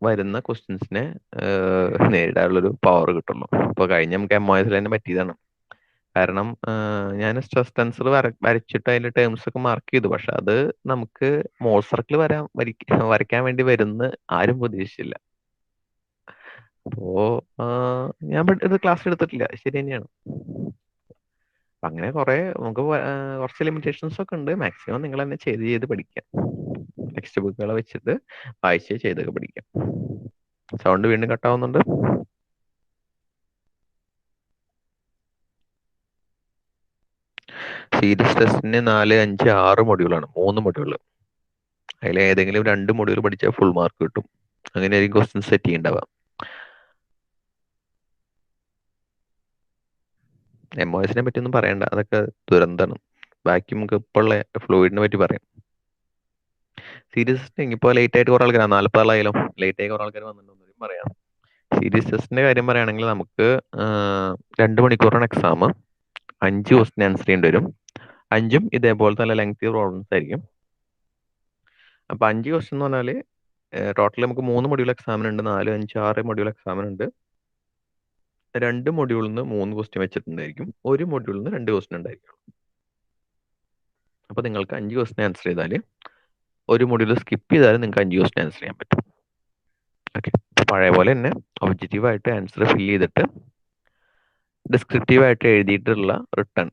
വരുന്ന ക്വസ്റ്റ്യൻസിനെ നേരിടാനുള്ളൊരു പവർ കിട്ടുള്ളൂ. ഇപ്പൊ കഴിഞ്ഞ നമുക്ക് MOS തന്നെ പറ്റിയതാണ്. കാരണം ഞാൻ സ്ട്രെസ് ടെൻസർ വരച്ചിട്ട് അതിന്റെ ടേംസ് ഒക്കെ മാർക്ക് ചെയ്തു. പക്ഷെ അത് നമുക്ക് മോൾ സർക്കിൾ വരയ്ക്കാൻ വേണ്ടി വരുന്ന ആരും പ്രതീക്ഷിച്ചില്ല. അപ്പോ ഞാൻ ഇത് ക്ലാസ് എടുത്തിട്ടില്ല, ശരി തന്നെയാണ്. അങ്ങനെ നമുക്ക് കുറച്ച് ലിമിറ്റേഷൻസ് ഒക്കെ ഉണ്ട്. മാക്സിമം നിങ്ങൾ തന്നെ ചെയ്ത് പഠിക്കാം. ടെക്സ്റ്റ് ബുക്കുകൾ വെച്ചിട്ട് വായിച്ച് ചെയ്തൊക്കെ പഠിക്കാം. സൗണ്ട് വീണ്ടും കട്ടാവുന്നുണ്ട്. സീരീസ് ടെസ്റ്റിന് 4, 5, 6 മൊഡ്യൂളാണ്. 3 മൊഡ്യൂൾ. അതിൽ ഏതെങ്കിലും 2 മൊഡ്യൂൾ പഠിച്ചാൽ ഫുൾ മാർക്ക് കിട്ടും. അങ്ങനെയായിരിക്കും ക്വസ്റ്റ്യൻ സെറ്റ് ചെയ്യേണ്ടാവുക. MOSനെ പറ്റിയൊന്നും പറയണ്ട, അതൊക്കെ ദുരന്തമാണ്. ബാക്കി നമുക്ക് ഇപ്പോഴുള്ള ഫ്ലൂയിഡിനെ പറ്റി പറയാം. സീരീസ് ടെസ്റ്റിംഗ് ഇപ്പോൾ ലേറ്റ് ആയിട്ട് കുറെ ആൾക്കാർ 40 ആളായാലും ലേറ്റ് ആയി കുറെ ആൾക്കാർ വന്നിട്ടുണ്ടെന്നും പറയാം. സീരീസ് ടെസ്റ്റിന്റെ കാര്യം പറയുകയാണെങ്കിൽ നമുക്ക് 2 മണിക്കൂറാണ് എക്സാം. 5 ക്വസ്റ്റ്യൻ ആൻസർ ചെയ്യേണ്ടി വരും. 5ഉം ഇതേപോലത്തെ നല്ല ലെങ്തി പ്രോബ്ലംസ് ആയിരിക്കും. അപ്പൊ 5 ക്വസ്റ്റ്യൻ എന്ന് പറഞ്ഞാല് ടോട്ടൽ നമുക്ക് 3 മൊഡ്യൂൾ എക്സാമിനുണ്ട്. 4, 5, 6 മൊഡ്യൂൾ എക്സാമിനുണ്ട്. 2 മൊഡ്യൂളിൽ നിന്ന് 3 ക്വസ്റ്റ്യൻ വെച്ചിട്ടുണ്ടായിരിക്കും. 1 മൊഡ്യൂളിൽ നിന്ന് 2 ക്വസ്റ്റ്യൻ ഉണ്ടായിരിക്കും. അപ്പൊ നിങ്ങൾക്ക് 5 ക്വസ്റ്റ്യൻ ആൻസർ ചെയ്താൽ 1 മൊഡ്യൂൾ സ്കിപ്പ് ചെയ്താലും നിങ്ങൾക്ക് 5 ക്വസ്റ്റ്യൻ ആൻസർ ചെയ്യാൻ പറ്റും. ഓക്കെ. പഴയ പോലെ തന്നെ ഒബ്ജക്റ്റീവ് ആയിട്ട് ആൻസർ ഫില്ല് ചെയ്തിട്ട് ഡിസ്ക്രിപ്റ്റീവ് ആയിട്ട് എഴുതിയിട്ടുള്ള റിട്ടേൺ.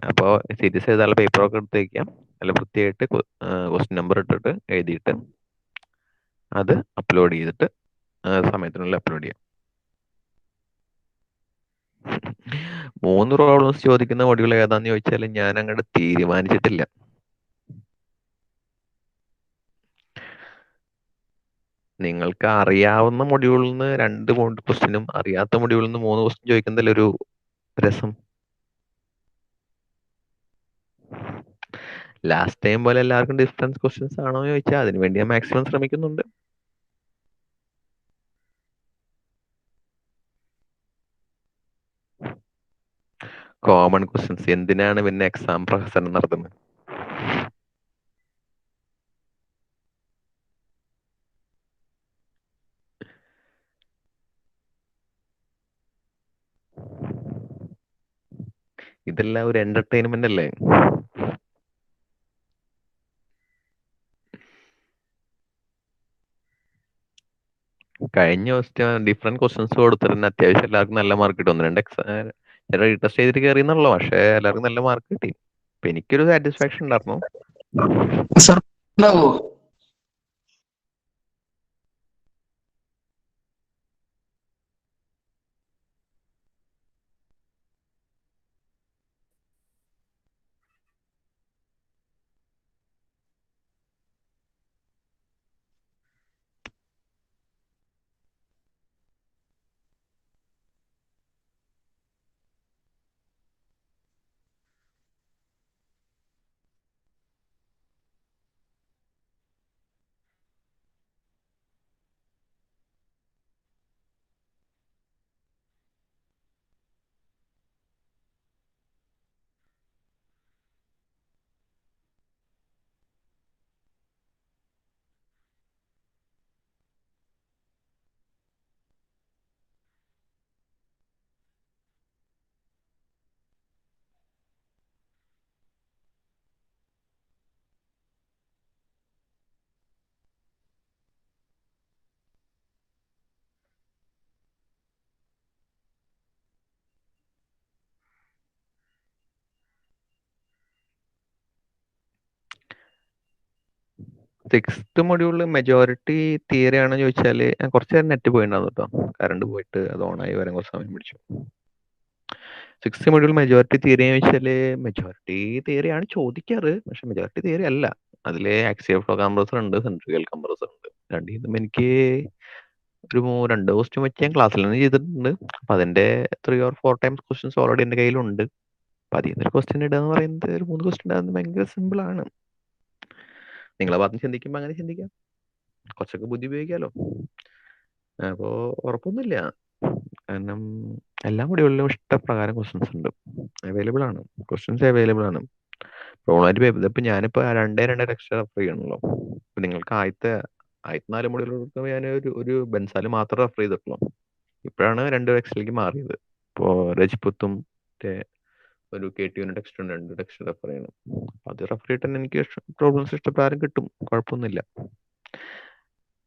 അപ്പോൾ സീരീസ് ചെയ്താലുള്ള പേപ്പർ ഒക്കെ എടുത്ത് വയ്ക്കാം. അല്ല വൃത്തിയായിട്ട് ക്വസ്റ്റ്യൻ നമ്പർ ഇട്ടിട്ട് എഴുതിയിട്ട് അത് അപ്ലോഡ് ചെയ്തിട്ട് സമയത്തിനുള്ളിൽ അപ്ലോഡ് ചെയ്യാം. 3 പ്രോബ്ലംസ് ചോദിക്കുന്ന മൊഡ്യൂൾ ഏതാന്ന് ചോദിച്ചാൽ ഞാൻ അങ്ങോട്ട് തീരുമാനിച്ചിട്ടില്ല. നിങ്ങൾക്ക് അറിയാവുന്ന മൊഡ്യൂളിൽ നിന്ന് 2 ക്വസ്റ്റ്യനും അറിയാത്ത മൊഡ്യൂളിൽ നിന്ന് 3 ക്വസ്റ്റ്യൻ ചോദിക്കുന്നതിലൊരു രസം. ലാസ്റ്റ് ടൈം പോലെ എല്ലാവർക്കും ഡിഫറൻസ് ക്വസ്റ്റ്യൻസ് ആണോ എന്ന് ചോദിച്ചാൽ അതിന് വേണ്ടി ഞാൻ മാക്സിമം ശ്രമിക്കുന്നുണ്ട്. കോമൺ ക്വസ്റ്റ്യൻസ് എന്തിനാണ് പിന്നെ എക്സാം പ്രഹസനം നടത്തുന്നത്? ഇതെല്ലാം ഒരു എന്റർടൈൻമെന്റ് അല്ലേ? കഴിഞ്ഞ ക്വസ്റ്റ്യൻ ഡിഫറെന്റ് ക്വസ്റ്റ്യൻസ് കൊടുത്തിട്ട് അത്യാവശ്യം എല്ലാവർക്കും നല്ല മാർക്ക് കിട്ടും. 1, 2 റീടെസ്റ്റ് ചെയ്തിട്ട് കയറിയെന്നുള്ളൂ. പക്ഷെ എല്ലാവർക്കും നല്ല മാർക്ക് കിട്ടി. അപ്പൊ എനിക്കൊരു സാറ്റിസ്ഫാക്ഷൻ ഉണ്ടായിരുന്നു. സർ ഉണ്ടാവോ? സിക്സ്ത് മൊഡ്യൂളിൽ മെജോറിറ്റി തിയറി ആണെന്ന് ചോദിച്ചാൽ കുറച്ച് നേരം നെറ്റ് പോയിട്ടുണ്ടായിരുന്നു കേട്ടോ. കറണ്ട് പോയിട്ട് അത് ഓണായി വരാൻ കുറച്ച് സമയം പിടിച്ചു. സിക്സ്ത് മൊഡ്യൂൾ മെജോറിറ്റി തിയറി എന്ന് വെച്ചാൽ മെജോറിറ്റി തിയറി ആണ് ചോദിക്കാറ്, പക്ഷെ മെജോറിറ്റി തിയറി അല്ല. അതിൽ ആക്സിയൽ ഫ്ലോ കംപ്രസർ ഉണ്ട്, സെൻട്രിഫ്യൂഗൽ കംപ്രസർ ഉണ്ട്. രണ്ടിൽ നിന്നും എനിക്ക് ഒരു 2 ക്വസ്റ്റ്യൻ വെച്ച് ഞാൻ ക്ലാസ്സിൽ നിന്ന് ചെയ്തിട്ടുണ്ട്. അപ്പൊ അതിന്റെ 3 or 4 ടൈംസ് ക്വസ്റ്റ്യൻസ് ഓൾറെഡി എന്റെ കയ്യിലുണ്ട്. അപ്പൊ അതിൽ നിന്ന് ഒരു ക്വസ്റ്റ്യൻ ഇടുക എന്ന് പറയുന്നത്, ഒരു 3 ക്വസ്റ്റ്യൻ ഇടുന്നത് ഭയങ്കര സിമ്പിൾ ആണ്. നിങ്ങളെ ഭാഗത്ത് ചിന്തിക്കുമ്പോൾ അങ്ങനെ ചിന്തിക്കാം, കുറച്ചൊക്കെ ബുദ്ധി ഉപയോഗിക്കാമല്ലോ. അപ്പോ ഉറപ്പൊന്നുമില്ല, കാരണം എല്ലാ മൊഡ്യൂളിലും ഇഷ്ടപ്രകാരം ക്വസ്റ്റ്യൻസ് ഉണ്ട്, അവൈലബിൾ ആണ്, ക്വസ്റ്റ്യൻസ് അവൈലബിൾ ആണ്. പ്രോബ്ലമായിട്ട് പേപ്പർ ഇതിപ്പോ ഞാനിപ്പോ 2 എക്സ്ട്രാ റെഫർ ചെയ്യണല്ലോ. ഇപ്പൊ നിങ്ങൾക്ക് ആദ്യത്തെ 4 മൊഡ്യൂൾ ഞാൻ ഒരു ബെൻസാല് മാത്രമേ റെഫർ ചെയ്തിട്ടുള്ളൂ. ഇപ്പോഴാണ് 2 ടെക്സ്റ്റിലേക്ക് മാറിയത്. ഇപ്പോ രജ്പുത്തും മറ്റേ ഒരു KTU ടെക്സ്റ്റ് ഉണ്ട്, 2 ടെക്സ്റ്റ് റെഫർ ചെയ്യണം. അത് റെഫർ ചെയ്തിട്ട് തന്നെ എനിക്ക് പ്രോബ്ലംസ് ഇഷ്ടപ്രകാരം കിട്ടും, കുഴപ്പമൊന്നുമില്ല.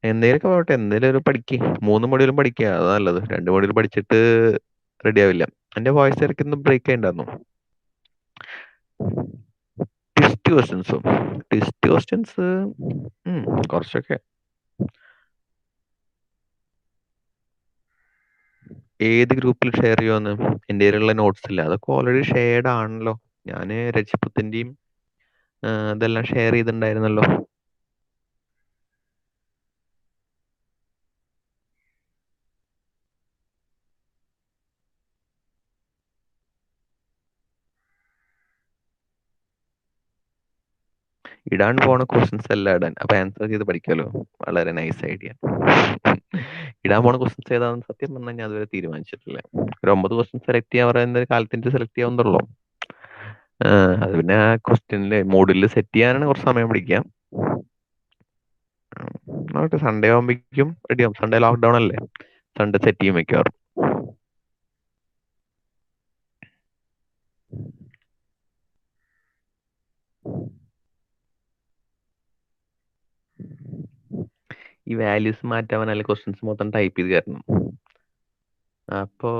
എന്തേലൊക്കെ പോട്ടെ, എന്തേലും ഒരു പഠിക്ക്. 3 മൊഡ്യൂളും പഠിക്കുക, അതാ നല്ലത്. 2 മൊഡ്യൂൾ പഠിച്ചിട്ട് റെഡി ആവില്ല. എന്റെ വോയിസ് ഇടയ്ക്കൊന്ന് ബ്രേക്ക് ആയിണ്ടായിരുന്നു. ടെസ്റ്റ് ക്വസ്റ്റ്യൻസ് കുറച്ചൊക്കെ. ഏത് ഗ്രൂപ്പിൽ ഷെയർ ചെയ്യുമെന്ന് എൻ്റെ കയ്യിലുള്ള നോട്ട്സ് ഇല്ല, അതൊക്കെ ഓൾറെഡി ഷെയർഡ് ആണല്ലോ. ഞാന് രജപുത്തിന്റെയും ഇതെല്ലാം ഷെയർ ചെയ്തിട്ടുണ്ടായിരുന്നല്ലോ. ഇടാൻ പോണ ക്വസ്റ്റ്യൻസ് എല്ലാം ഇടാൻ, അപ്പൊ ആൻസർ ചെയ്ത് പഠിക്കാലോ. വളരെ നൈസ് ഐഡിയ. ഇടാൻ പോണ ക്വസ്റ്റ്യൻസ് ഏതാണെന്ന് സത്യം പറഞ്ഞാൽ ഞാൻ അതുവരെ തീരുമാനിച്ചിട്ടില്ല. ഒരു 9 ക്വസ്റ്റ്യൻ സെലക്ട് ചെയ്യാൻ പറയുന്ന കാലത്തിന്റെ സെലക്ട് ചെയ്യാവുന്നുള്ളൂ. അത് പിന്നെ ആ ക്വസ്റ്റ്യനിലെ മോഡിൽ സെറ്റ് ചെയ്യാനാണ് കുറച്ച് സമയം പിടിക്കാം. നോക്കട്ടെ, സൺഡേ ആവുമ്പോഴേക്കും റെഡി ആവും. സൺഡേ ലോക്ക്ഡൌൺ അല്ലേ, സൺഡേ സെറ്റ് ചെയ്യും മിക്കവാറും. ഈ വാല്യൂസ് മാറ്റാൻ അല്ലെ ക്വസ്റ്റ്യൻസ് മൊത്തം ടൈപ്പ് ചെയ്ത് തരണം. അപ്പോ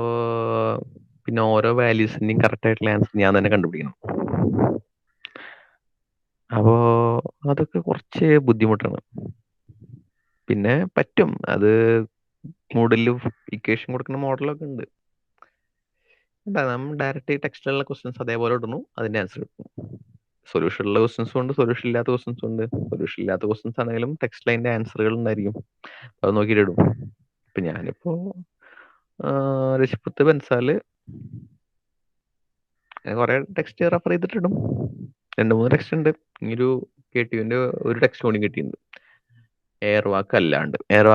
പിന്നെ ഓരോ വാല്യൂസിന്റെയും കറക്റ്റ് ആയിട്ടുള്ള ആൻസർ ഞാൻ തന്നെ കണ്ടുപിടിക്കണം. അപ്പോ അതൊക്കെ കുറച്ച് ബുദ്ധിമുട്ടാണ്. പിന്നെ പറ്റും, അത് മൂഡിൽ ഇക്വേഷൻ കൊടുക്കുന്ന മോഡലൊക്കെ ഉണ്ട്. എന്താ, നമ്മൾ ഡയറക്റ്റ് ടെക്സ്റ്റിലുള്ള ക്വസ്റ്റ്യൻസ് അതേപോലെ ഇടുന്നു, അതിന്റെ ആൻസർ കിട്ടും. സൊല്യൂഷനുള്ള ക്വസ്റ്റ്യൻസും ഉണ്ട്, സൊല്യൂഷൻ ഇല്ലാത്ത ക്വസ്റ്റ്യൻസും ഉണ്ട്. സൊല്യൂഷൻ ഇല്ലാത്ത ക്വസ്റ്റ്യൻസ് ആണെങ്കിലും ടെക്സ്റ്റ് ലൈൻ്റെ ആൻസറുകൾ ഉണ്ടായിരിക്കും, അത് നോക്കിയിട്ട് ഇടും. ഇപ്പൊ ഞാനിപ്പോ രജപുത്ത് ബൻസാല് കുറെ ടെക്സ്റ്റ് റെഫർ ചെയ്തിട്ടിടും. 2 3 ടെക്സ്റ്റ് ഉണ്ട്. ഇനിയൊരു KTUവിന്റെ ഒരു ടെക്സ്റ്റ് കൂടി കിട്ടിയിട്ടുണ്ട്, എയർ വാക്ക് അല്ലാണ്ട്. എയർ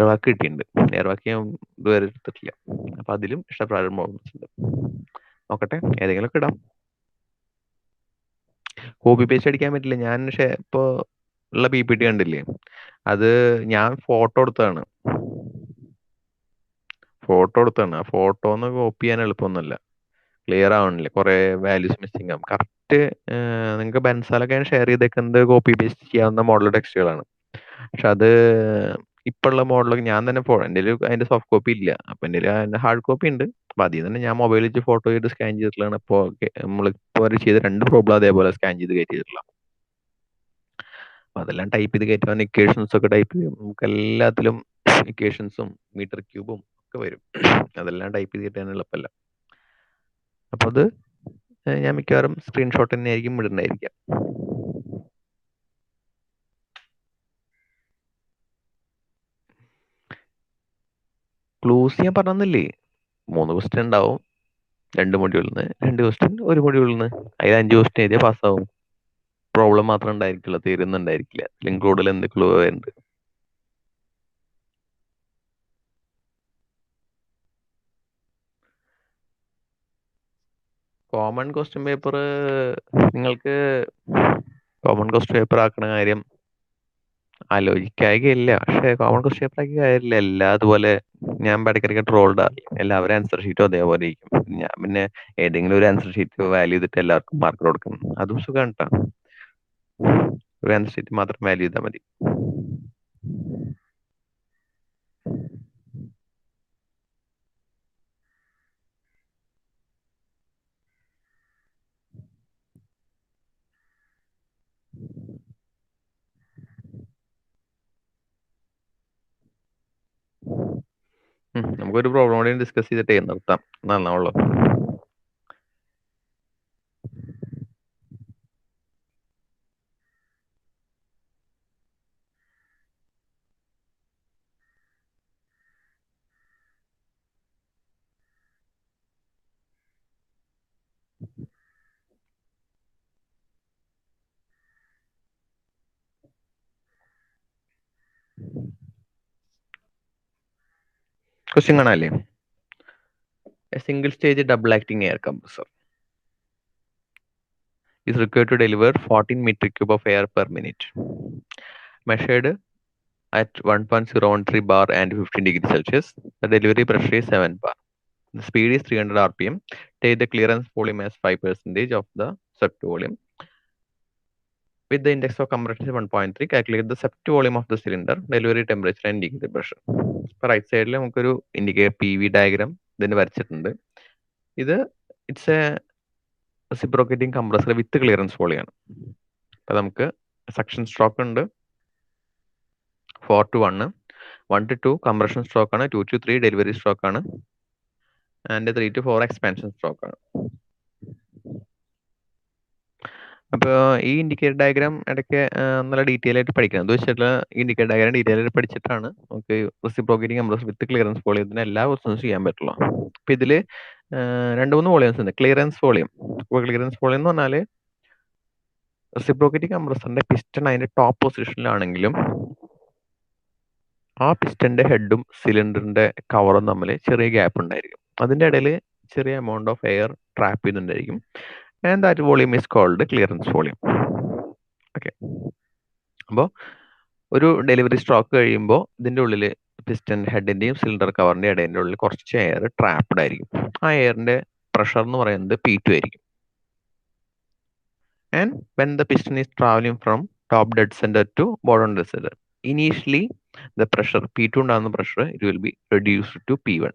വാക്ക് കിട്ടിയിട്ടുണ്ട്. എയർ വാക്ക് ഞാൻ ഇതുവരെ എടുത്തിട്ടില്ല. അപ്പൊ അതിലും ഇഷ്ടപ്രകാരം പ്രോബ്ലംസ് ഉണ്ട്. നോക്കട്ടെ, ഏതെങ്കിലുമൊക്കെ ഇടാം. കോപ്പി പേസ്റ്റ് അടിക്കാൻ പറ്റില്ല. ഞാൻ ഇപ്പൊ ഉള്ള PPT കണ്ടില്ലേ, അത് ഞാൻ ഫോട്ടോ എടുത്താണ്. ആ ഫോട്ടോ ഒന്ന് കോപ്പി ചെയ്യാൻ എളുപ്പമൊന്നുമല്ല, ക്ലിയർ ആവണില്ല, കുറെ വാല്യൂസ് മിസ്സിംഗ് ആവും. കറക്റ്റ് നിങ്ങൾക്ക് ബെൻസാലൊക്കെ ഷെയർ ചെയ്തേക്കുന്നത് കോപ്പി പേസ്റ്റ് ചെയ്യാവുന്ന മോഡൽ ടെക്സ്റ്റുകളാണ്. പക്ഷെ അത് ഇപ്പൊ ഉള്ള മോഡലൊക്കെ ഞാൻ തന്നെ എൻ്റെ അതിന്റെ സോഫ്റ്റ് കോപ്പി ഇല്ല, അപ്പൊ എൻ്റെ അതിന്റെ ഹാർഡ് കോപ്പി ഉണ്ട്. അപ്പൊ അതിൽ തന്നെ ഞാൻ മൊബൈൽ വെച്ച് ഫോട്ടോ ചെയ്ത് സ്കാൻ ചെയ്തിട്ടുള്ളതാണ്. ഇപ്പോൾ നമ്മളിപ്പോ ചെയ്ത 2 പ്രോബ്ലം അതേപോലെ സ്കാൻ ചെയ്ത് കയറ്റിയിട്ടുള്ള. അപ്പൊ അതെല്ലാം ടൈപ്പ് ചെയ്ത് കയറ്റാൻ ഇക്വേഷൻസ് ഒക്കെ ടൈപ്പ് ചെയ്യും. നമുക്ക് എല്ലാത്തിലും ഇക്വേഷൻസും മീറ്റർ ക്യൂബും ഒക്കെ വരും. അതെല്ലാം ടൈപ്പ് ചെയ്ത് കയറ്റാൻ എളുപ്പമല്ല. അപ്പൊ അത് ഞാൻ മിക്കവാറും സ്ക്രീൻഷോട്ട് തന്നെ ആയിരിക്കും ഇടുന്നതായിരിക്കാം. ക്ലൂസ് ഞാൻ പറഞ്ഞില്ലേ, 3 ക്വസ്റ്റ്യൻ ഉണ്ടാവും 2 മൊഡ്യൂളിൽ നിന്ന്, 2 ക്വസ്റ്റ്യൻ 1 മൊഡ്യൂളിൽ നിന്ന്. അതിൽ 5 ക്വസ്റ്റ്യൻ എഴുതിയാൽ പാസ്സാവും. പ്രോബ്ലം മാത്രം ഉണ്ടായിരിക്കില്ല, തീരുന്നുണ്ടായിരിക്കില്ല. അല്ലെങ്കിൽ കൂടുതൽ എന്ത് ക്ലൂ ഉണ്ട്. കോമൺ ക്വസ്റ്റ്യൻ പേപ്പർ നിങ്ങൾക്ക് കോമൺ ക്വസ്റ്റ്യൻ പേപ്പർ ആക്കണ കാര്യം ആലോചിക്കായികയില്ല. പക്ഷെ കോമൺ ക്വസ്റ്റ്യൻ പേപ്പർ ആക്കിയ കാര്യമില്ല, എല്ലാ അതുപോലെ ഞാൻ ഇടയ്ക്കിടയ്ക്ക് ട്രോൾഡ് ആറില്ല. എല്ലാവരും ആൻസർ ഷീറ്റും അതേപോലെ ഇരിക്കും. ഞാൻ പിന്നെ ഏതെങ്കിലും ഒരു ആൻസർ ഷീറ്റ് വാല്യൂ ചെയ്തിട്ട് എല്ലാവർക്കും മാർക്ക് കൊടുക്കും. അതും സുഖം കേട്ടോ, ഒരു ആൻസർ ഷീറ്റ് മാത്രം വാല്യൂ ചെയ്താൽ മതി. നമുക്കൊരു പ്രോബ്ലം കൂടി ഡിസ്കസ് ചെയ്തിട്ടേ നിർത്താം. നന്നാവുള്ളൂ. Question കാണാല്ലേ? A single stage double acting air compressor is required to deliver 14 meter cube of air per minute, measured at 1.013 bar and 15 degrees Celsius. The delivery pressure is 7 bar. The speed is 300 rpm. Take the clearance volume as 5% of the swept volume. With the index of compression is 1.3, calculate the swept volume of the cylinder, delivery temperature and degree pressure. ഇപ്പോൾ right സൈഡിൽ നമുക്കൊരു indicator PV diagram ഇതിന് വരച്ചിട്ടുണ്ട്. ഇത് it's a reciprocating compressor with clearance വോളിയാണ്. അപ്പൊ നമുക്ക് suction stroke ഉണ്ട് 4 to 1, 1 to 2 കംപ്രഷൻ സ്ട്രോക്ക് ആണ്, 2 to 3 ഡെലിവറി സ്ട്രോക്ക് ആണ്, ആൻഡ് 3 to 4 എക്സ്പാൻഷൻ സ്ട്രോക്ക് ആണ്. അപ്പോൾ ഈ ഇൻഡിക്കേറ്റർ ഡയഗ്രാം ഇടയ്ക്ക് നല്ല ഡീറ്റെയിൽ ആയിട്ട് പഠിക്കണം. എന്താ വെച്ചിട്ടുള്ള ഇൻഡിക്കേറ്റർ ഡയഗ്രാം ഡീറ്റെയിൽ ആയിട്ട് പഠിച്ചിട്ടാണ് നമുക്ക് റെസിപ്രോക്കേറ്റിംഗ് കംപ്രസർ വിത്ത് ക്ലിയറൻസ് വോളിയത്തിന് എല്ലാ ക്വസ്റ്റ്യൻസും ചെയ്യാൻ പറ്റുള്ളൂ. അപ്പൊ ഇതില് 2-3 വോളിയംസ് ഉണ്ട്. Clearance volume. അപ്പോൾ ക്ലിയറൻസ് വോളിയം എന്ന് പറഞ്ഞാൽ റെസിപ്രോക്കേറ്റിംഗ് കംപ്രസറിന്റെ പിസ്റ്റൺ അതിന്റെ ടോപ്പ് പൊസിഷനിലാണെങ്കിലും ആ പിസ്റ്റന്റെ ഹെഡും സിലിണ്ടറിന്റെ കവറും തമ്മിൽ ചെറിയ ഗ്യാപ്പ് ഉണ്ടായിരിക്കും. അതിന്റെ ഇടയിൽ ചെറിയ എമൗണ്ട് ഓഫ് എയർ ട്രാപ്പ് ചെയ്യുന്നുണ്ടായിരിക്കും. And that volume is called clearance volume. Okay. അപ്പോൾ ഒരു ഡെലിവറി സ്ട്രോക്ക് കഴിയുമ്പോൾ ഇതിന്റെ ഉള്ളിൽ പിസ്റ്റൻ ഹെഡിന്റെയും സിലിണ്ടർ കവറിന്റെയും ഇടയിന്റെ ഉള്ളിൽ കുറച്ച് എയർ ട്രാപ്ഡ് ആയിരിക്കും. ആ എയറിന്റെ പ്രഷർ എന്ന് പറയുന്നത് P2 ആയിരിക്കും. And when the piston is travelling from top dead centre to bottom dead centre, initially the pressure P2 ഉണ്ടാകുന്ന pressure it will be reduced to P1.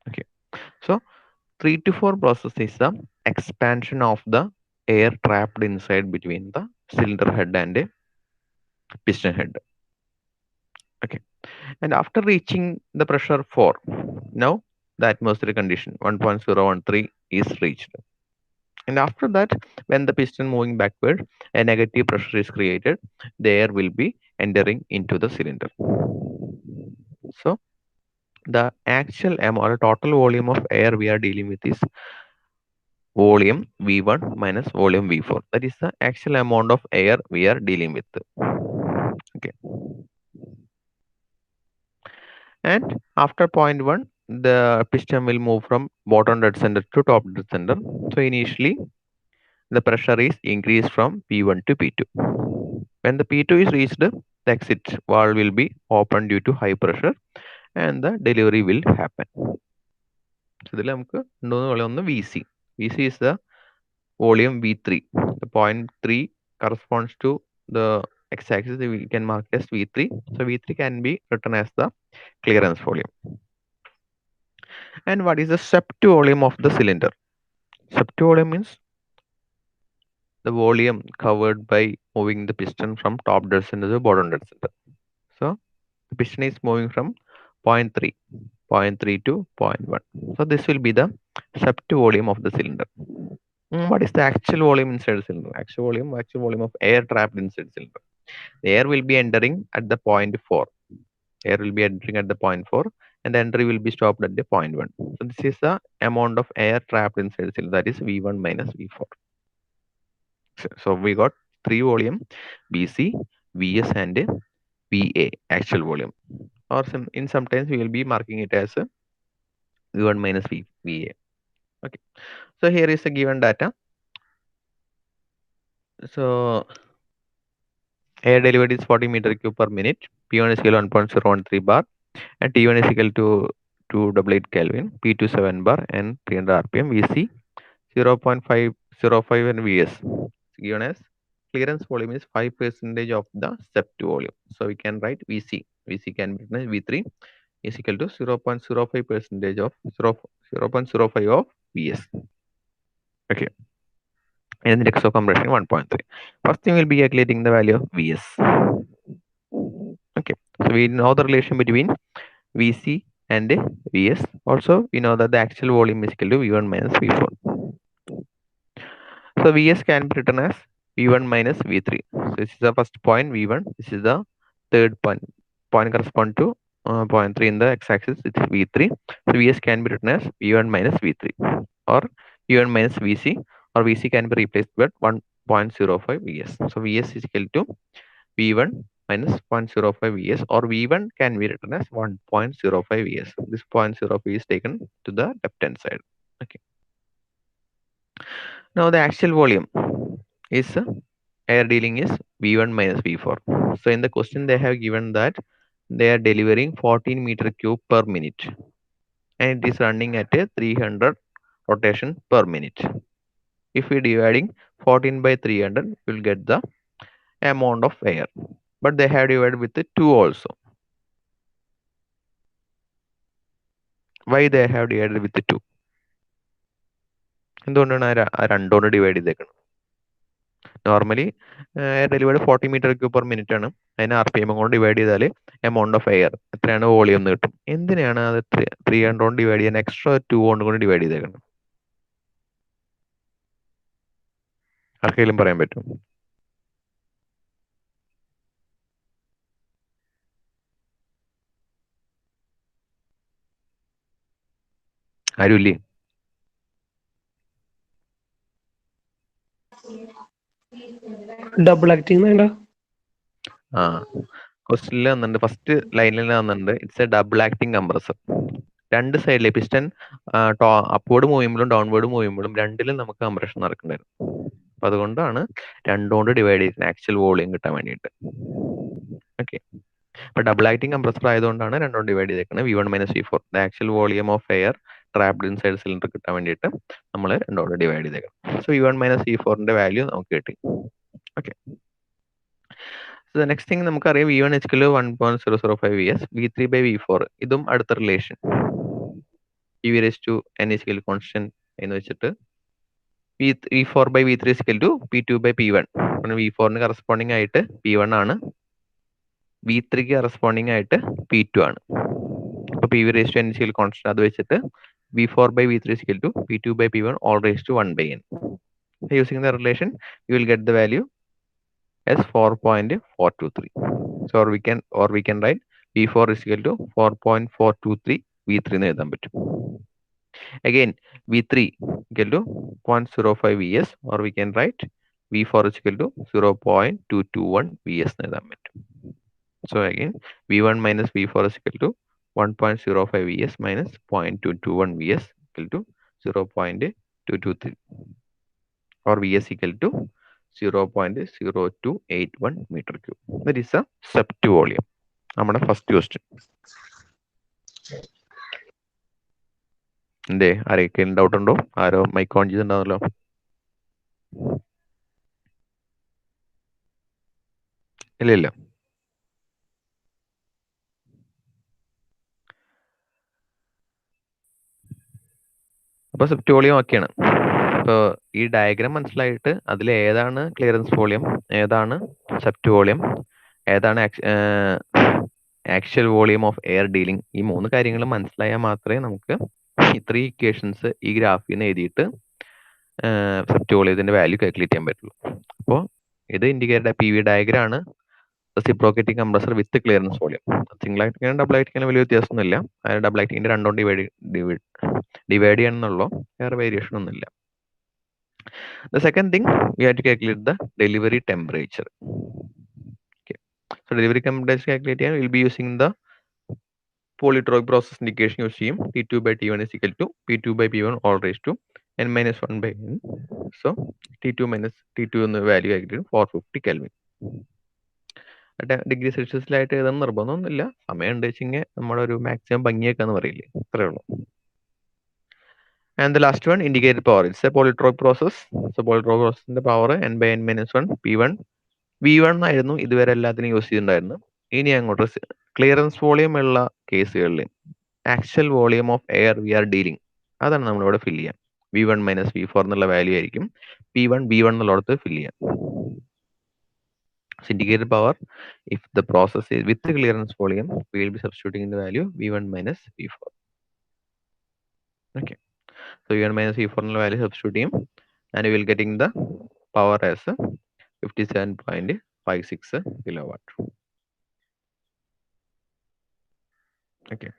Okay, so 3 to 4 process is the expansion of the air trapped inside between the cylinder head and piston head. Okay, and after reaching the pressure 4, now the atmospheric condition 1.013 is reached. And after that, when the piston moving backward, a negative pressure is created. The air will be entering into the cylinder. So the actual amount, total volume of air we are dealing with is volume V1 minus volume V4. That is the actual amount of air we are dealing with. Okay. And after point 1, the piston will move from bottom dead center to top dead center. So initially, the pressure is increased from P1 to P2. When the P2 is reached, the exit valve will be open due to high pressure and the delivery will happen. So ഇതിൽ നമുക്ക് ഒന്ന് VC. VC is the volume V3. The point 3 corresponds to the x-axis. We can mark it as V3. So V3 can be written as the clearance volume. And what is the swept volume of the cylinder? Swept volume means the volume covered by moving the piston from top dead center to bottom dead center. So the piston is moving from point 3 to point 1. So this will be the swept volume of the cylinder. What is the actual volume inside the cylinder? Actual volume of air trapped inside the cylinder. The air will be entering at the point 4. Air will be entering at the point 4 and the entry will be stopped at the point 1. So this is the amount of air trapped inside the cylinder, that is V1 minus V4. So we got 3 volume, BC, VS and VA, actual volume. Or sometimes we will be marking it as V1 minus VA. Okay. So here is the given data. So air delivered is 40 meter cube per minute. P1 is equal to 1.013 bar and T1 is equal to 288 Kelvin, P2 7 bar and 300 RPM, VC 0.505 and VS given as clearance volume is 5% of the swept volume. So we can write VC. VC can be written as V3 is equal to 0.05% of 0.05 of VS. Okay. And the index of compression 1.3. First thing will be calculating the value of VS. Okay. So we know the relation between VC and Vs. Also, we know that the actual volume is equal to V1 minus V4. So Vs can be written as V1 minus V3. So this is the first point V1. This is the third point. Point correspond to point 3 in the x-axis. It's V3. So Vs can be written as V1 minus V3 or V1 minus Vc, or Vc can be replaced with 1.05 Vs. So Vs is equal to V1 minus 0.05 Vs, or V1 can be written as 1.05 Vs. This 0.05 is taken to the left hand side. Okay. Now the actual volume is air dealing is V1 minus V4. So in the question they have given that they are delivering 14 meter cube per minute and it is running at a 300 rotation per minute. If we dividing 14 by 300, we will get the amount of air. But they have divided with the 2 also. Why they have divided with the 2? എന്തുകൊണ്ടാണ് ആ രണ്ടോട് divide ചെയ്തേക്കുന്നത്? Normally air delivered 40 metre cube per minute ആണ്. അതിനെ RPM കൊണ്ട് divide ചെയ്താൽ amount of air എത്രയാണ് volume എന്ന് കിട്ടും. എന്തിനാണ് അത് 300 കൊണ്ട് ഡിവൈഡ് ചെയ്യാൻ എക്സ്ട്രാ 2 കൊണ്ട് ഡിവൈഡ് ചെയ്തേക്കുന്നത്? ആർക്കെങ്കിലും പറയാൻ പറ്റും? ആരുമില്ലേ? ഡബിൾ ആക്ടിങ് വേണ്ട. ആ ക്വസ്റ്റിനിൽ വന്നിട്ടുണ്ട്, ഫസ്റ്റ് ലൈനിൽ വന്നിട്ടുണ്ട് it's A double acting compressor. രണ്ട് സൈഡിലെ പിസ്റ്റൺ അപ്വേർഡ് മൂവ് ചെയ്യുമ്പോഴും ഡൗൺവേർഡ് മൂവ് ചെയ്യുമ്പോഴും രണ്ടിലും നമുക്ക് കംപ്രഷൻ നടക്കണ്ടായിരുന്നു. അപ്പൊ അതുകൊണ്ടാണ് രണ്ടുകൊണ്ട് ഡിവൈഡ് ചെയ്തത് ആക്ച്വൽ വോളിയം കിട്ടാൻ വേണ്ടിയിട്ട്. ഓക്കെ, അപ്പൊ ഡബിൾ ആക്ടിങ് കംപ്രസർ ആയതുകൊണ്ടാണ് രണ്ടുകൊണ്ട് ഡിവൈഡ് ചെയ്തേക്കുന്നത്. V1 minus V4 the actual volume of air trapped inside cylinder കിട്ടാൻ വേണ്ടിയിട്ട് നമ്മൾ രണ്ടുകൊണ്ട് ഡിവൈഡ് ചെയ്തേക്കണം. സോ V1 മൈനസ് V4ന്റെ വാല്യൂ നമുക്ക് കിട്ടി. Okay, so the next thing നമുക്കറിയാം V1 is equal to 1.005 Vs, V3 by V4 ഇതും അടുത്ത relation. PV raised to n is equal to constant എന്ന് വെച്ചിട്ട് V4 by V3 is equal to P2 by P1. V4ന് corresponding ആയിട്ട് P1 ആണ്, V3ക്ക് corresponding ആയിട്ട് P2 ആണ്. അപ്പൊ PV raised to n is equal to constant അത് വെച്ചിട്ട് V4 by V3 is equal to P2 by P1 all raised to 1 by n. Using the relation you will get the value as 4.423. So we can write V4 is equal to 4.423 V3 എന്ന് എഴുതാൻ പറ്റും. Again V3 equal to 0.05 Vs, or we can write V4 is equal to 0.221 Vs എന്ന് എഴുതാൻ പറ്റും. So again V1 minus V4 is equal to 1.05 Vs minus 0.221 Vs equal to 0.223, or Vs equal to 0.0281 meter cube. That is a sept volume. നമ്മുടെ first question. എന്തേ ആരെയൊക്കെ doubt ഉണ്ടോ? ആരോ mic on ചെയ്തിട്ടുണ്ടാവല്ലോ. ഇല്ല. അപ്പൊ Sept volume ഒക്കെയാണ്. ഇപ്പോൾ ഈ diagram മനസ്സിലായിട്ട് അതിൽ ഏതാണ് ക്ലിയറൻസ് വോളിയം, ഏതാണ് സെപ്റ്റ് വോളിയം, ഏതാണ് actual volume of air dealing, ഈ 3 കാര്യങ്ങൾ മനസ്സിലായാൽ മാത്രമേ നമുക്ക് ഈ 3 ഇക്വേഷൻസ് ഈ ഗ്രാഫിൽ നിന്ന് എഴുതിയിട്ട് സെപ്റ്റ് വോളിയത്തിന്റെ വാല്യൂ കാൽക്കുലേറ്റ് ചെയ്യാൻ പറ്റുള്ളൂ. അപ്പോൾ ഇത് ഇൻഡിക്കേറ്റർ PV ഡയഗ്രാം ആണ്. Reciprocating compressor with clearance volume. Single acting double ആക്ടിങ്ങിന് വലിയ വ്യത്യാസമൊന്നുമില്ല. ഡബിൾ ആക്ടിങ്ങിന്റെ രണ്ടോണ്ട് ഡിവൈഡ് ചെയ്യണമെന്നുള്ളൂ, വേറെ വേരിയേഷൻ ഒന്നുമില്ല. The second thing, we have to calculate the delivery temperature. Okay, so delivery temperature calculate we will be using the polytropic process indication use ചെയ്യും. T2 by T1 is equal to P2 by P1 all raised to n minus 1 by n. So T2 minus T2 എന്ന value calculate 450 Kelvin. Degree സെൽഷ്യസിലായിട്ട് ഏതെന്ന് നിർബന്ധമൊന്നുമില്ല, സമയം ഉണ്ട് വെച്ചെങ്കിൽ നമ്മുടെ ഒരു maximum ഭംഗിയൊക്കെയെന്ന് പറയില്ലേ, അത്രേ ഉള്ളൂ. And the last one, indicated power. It's a polytropic process. So polytropic process in the power n by n minus 1 P1. V1 ആയിരുന്നു ഇതുവരെ എല്ലാത്തിനും യൂസ് ചെയ്തിട്ടുണ്ടായിരുന്നു. ഇനി അങ്ങോട്ട് ക്ലിയറൻസ് വോളിയം ഉള്ള കേസുകളിൽ actual volume of air V are dealing അതാണ് നമ്മളിവിടെ ഫില്ല് ചെയ്യാം. V1 മൈനസ് V4 എന്നുള്ള വാല്യൂ ആയിരിക്കും P1 V1 എന്നുള്ളടത്ത് ഫില്ല് ചെയ്യാം. Indicator power, if the process is with the clearance volume, we will be substituting the value V1 minus V4. Okay. So V1 minus V4 value substitute and we will getting the power as 57.56 kilowatt. Okay.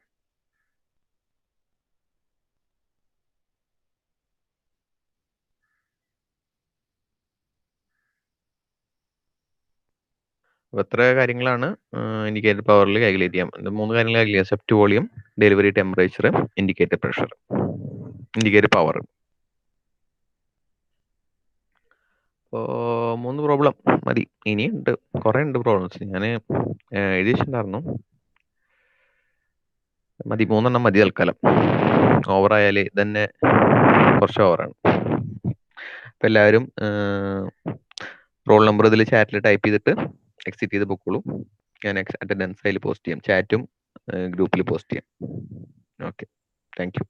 അപ്പോൾ എത്ര കാര്യങ്ങളാണ് indicator പവറിൽ calculate ചെയ്യാം. 3 കാര്യങ്ങൾ calculate ചെയ്യാം. Sept volume, delivery temperature, indicator pressure, indicator power. അപ്പോൾ 3 problem മതി. ഇനിയുണ്ട്, കുറേ ഉണ്ട് പ്രോബ്ലംസ്. ഞാൻ എഴുതി വെച്ചിട്ടുണ്ടായിരുന്നു. മതി, 3 മതി തൽക്കാലം. ഓവറായാൽ തന്നെ കുറച്ച് ഓവറാണ്. അപ്പം എല്ലാവരും റോൾ നമ്പർ ഇതിൽ ചാറ്റിൽ ടൈപ്പ് ചെയ്തിട്ട് എക്സിറ്റ് ചെയ്ത് പൊക്കോളൂ. ഞാൻ അറ്റൻഡൻസ് അതിൽ പോസ്റ്റ് ചെയ്യാം, ചാറ്റും ഗ്രൂപ്പിൽ പോസ്റ്റ് ചെയ്യാം. Okay, thank you.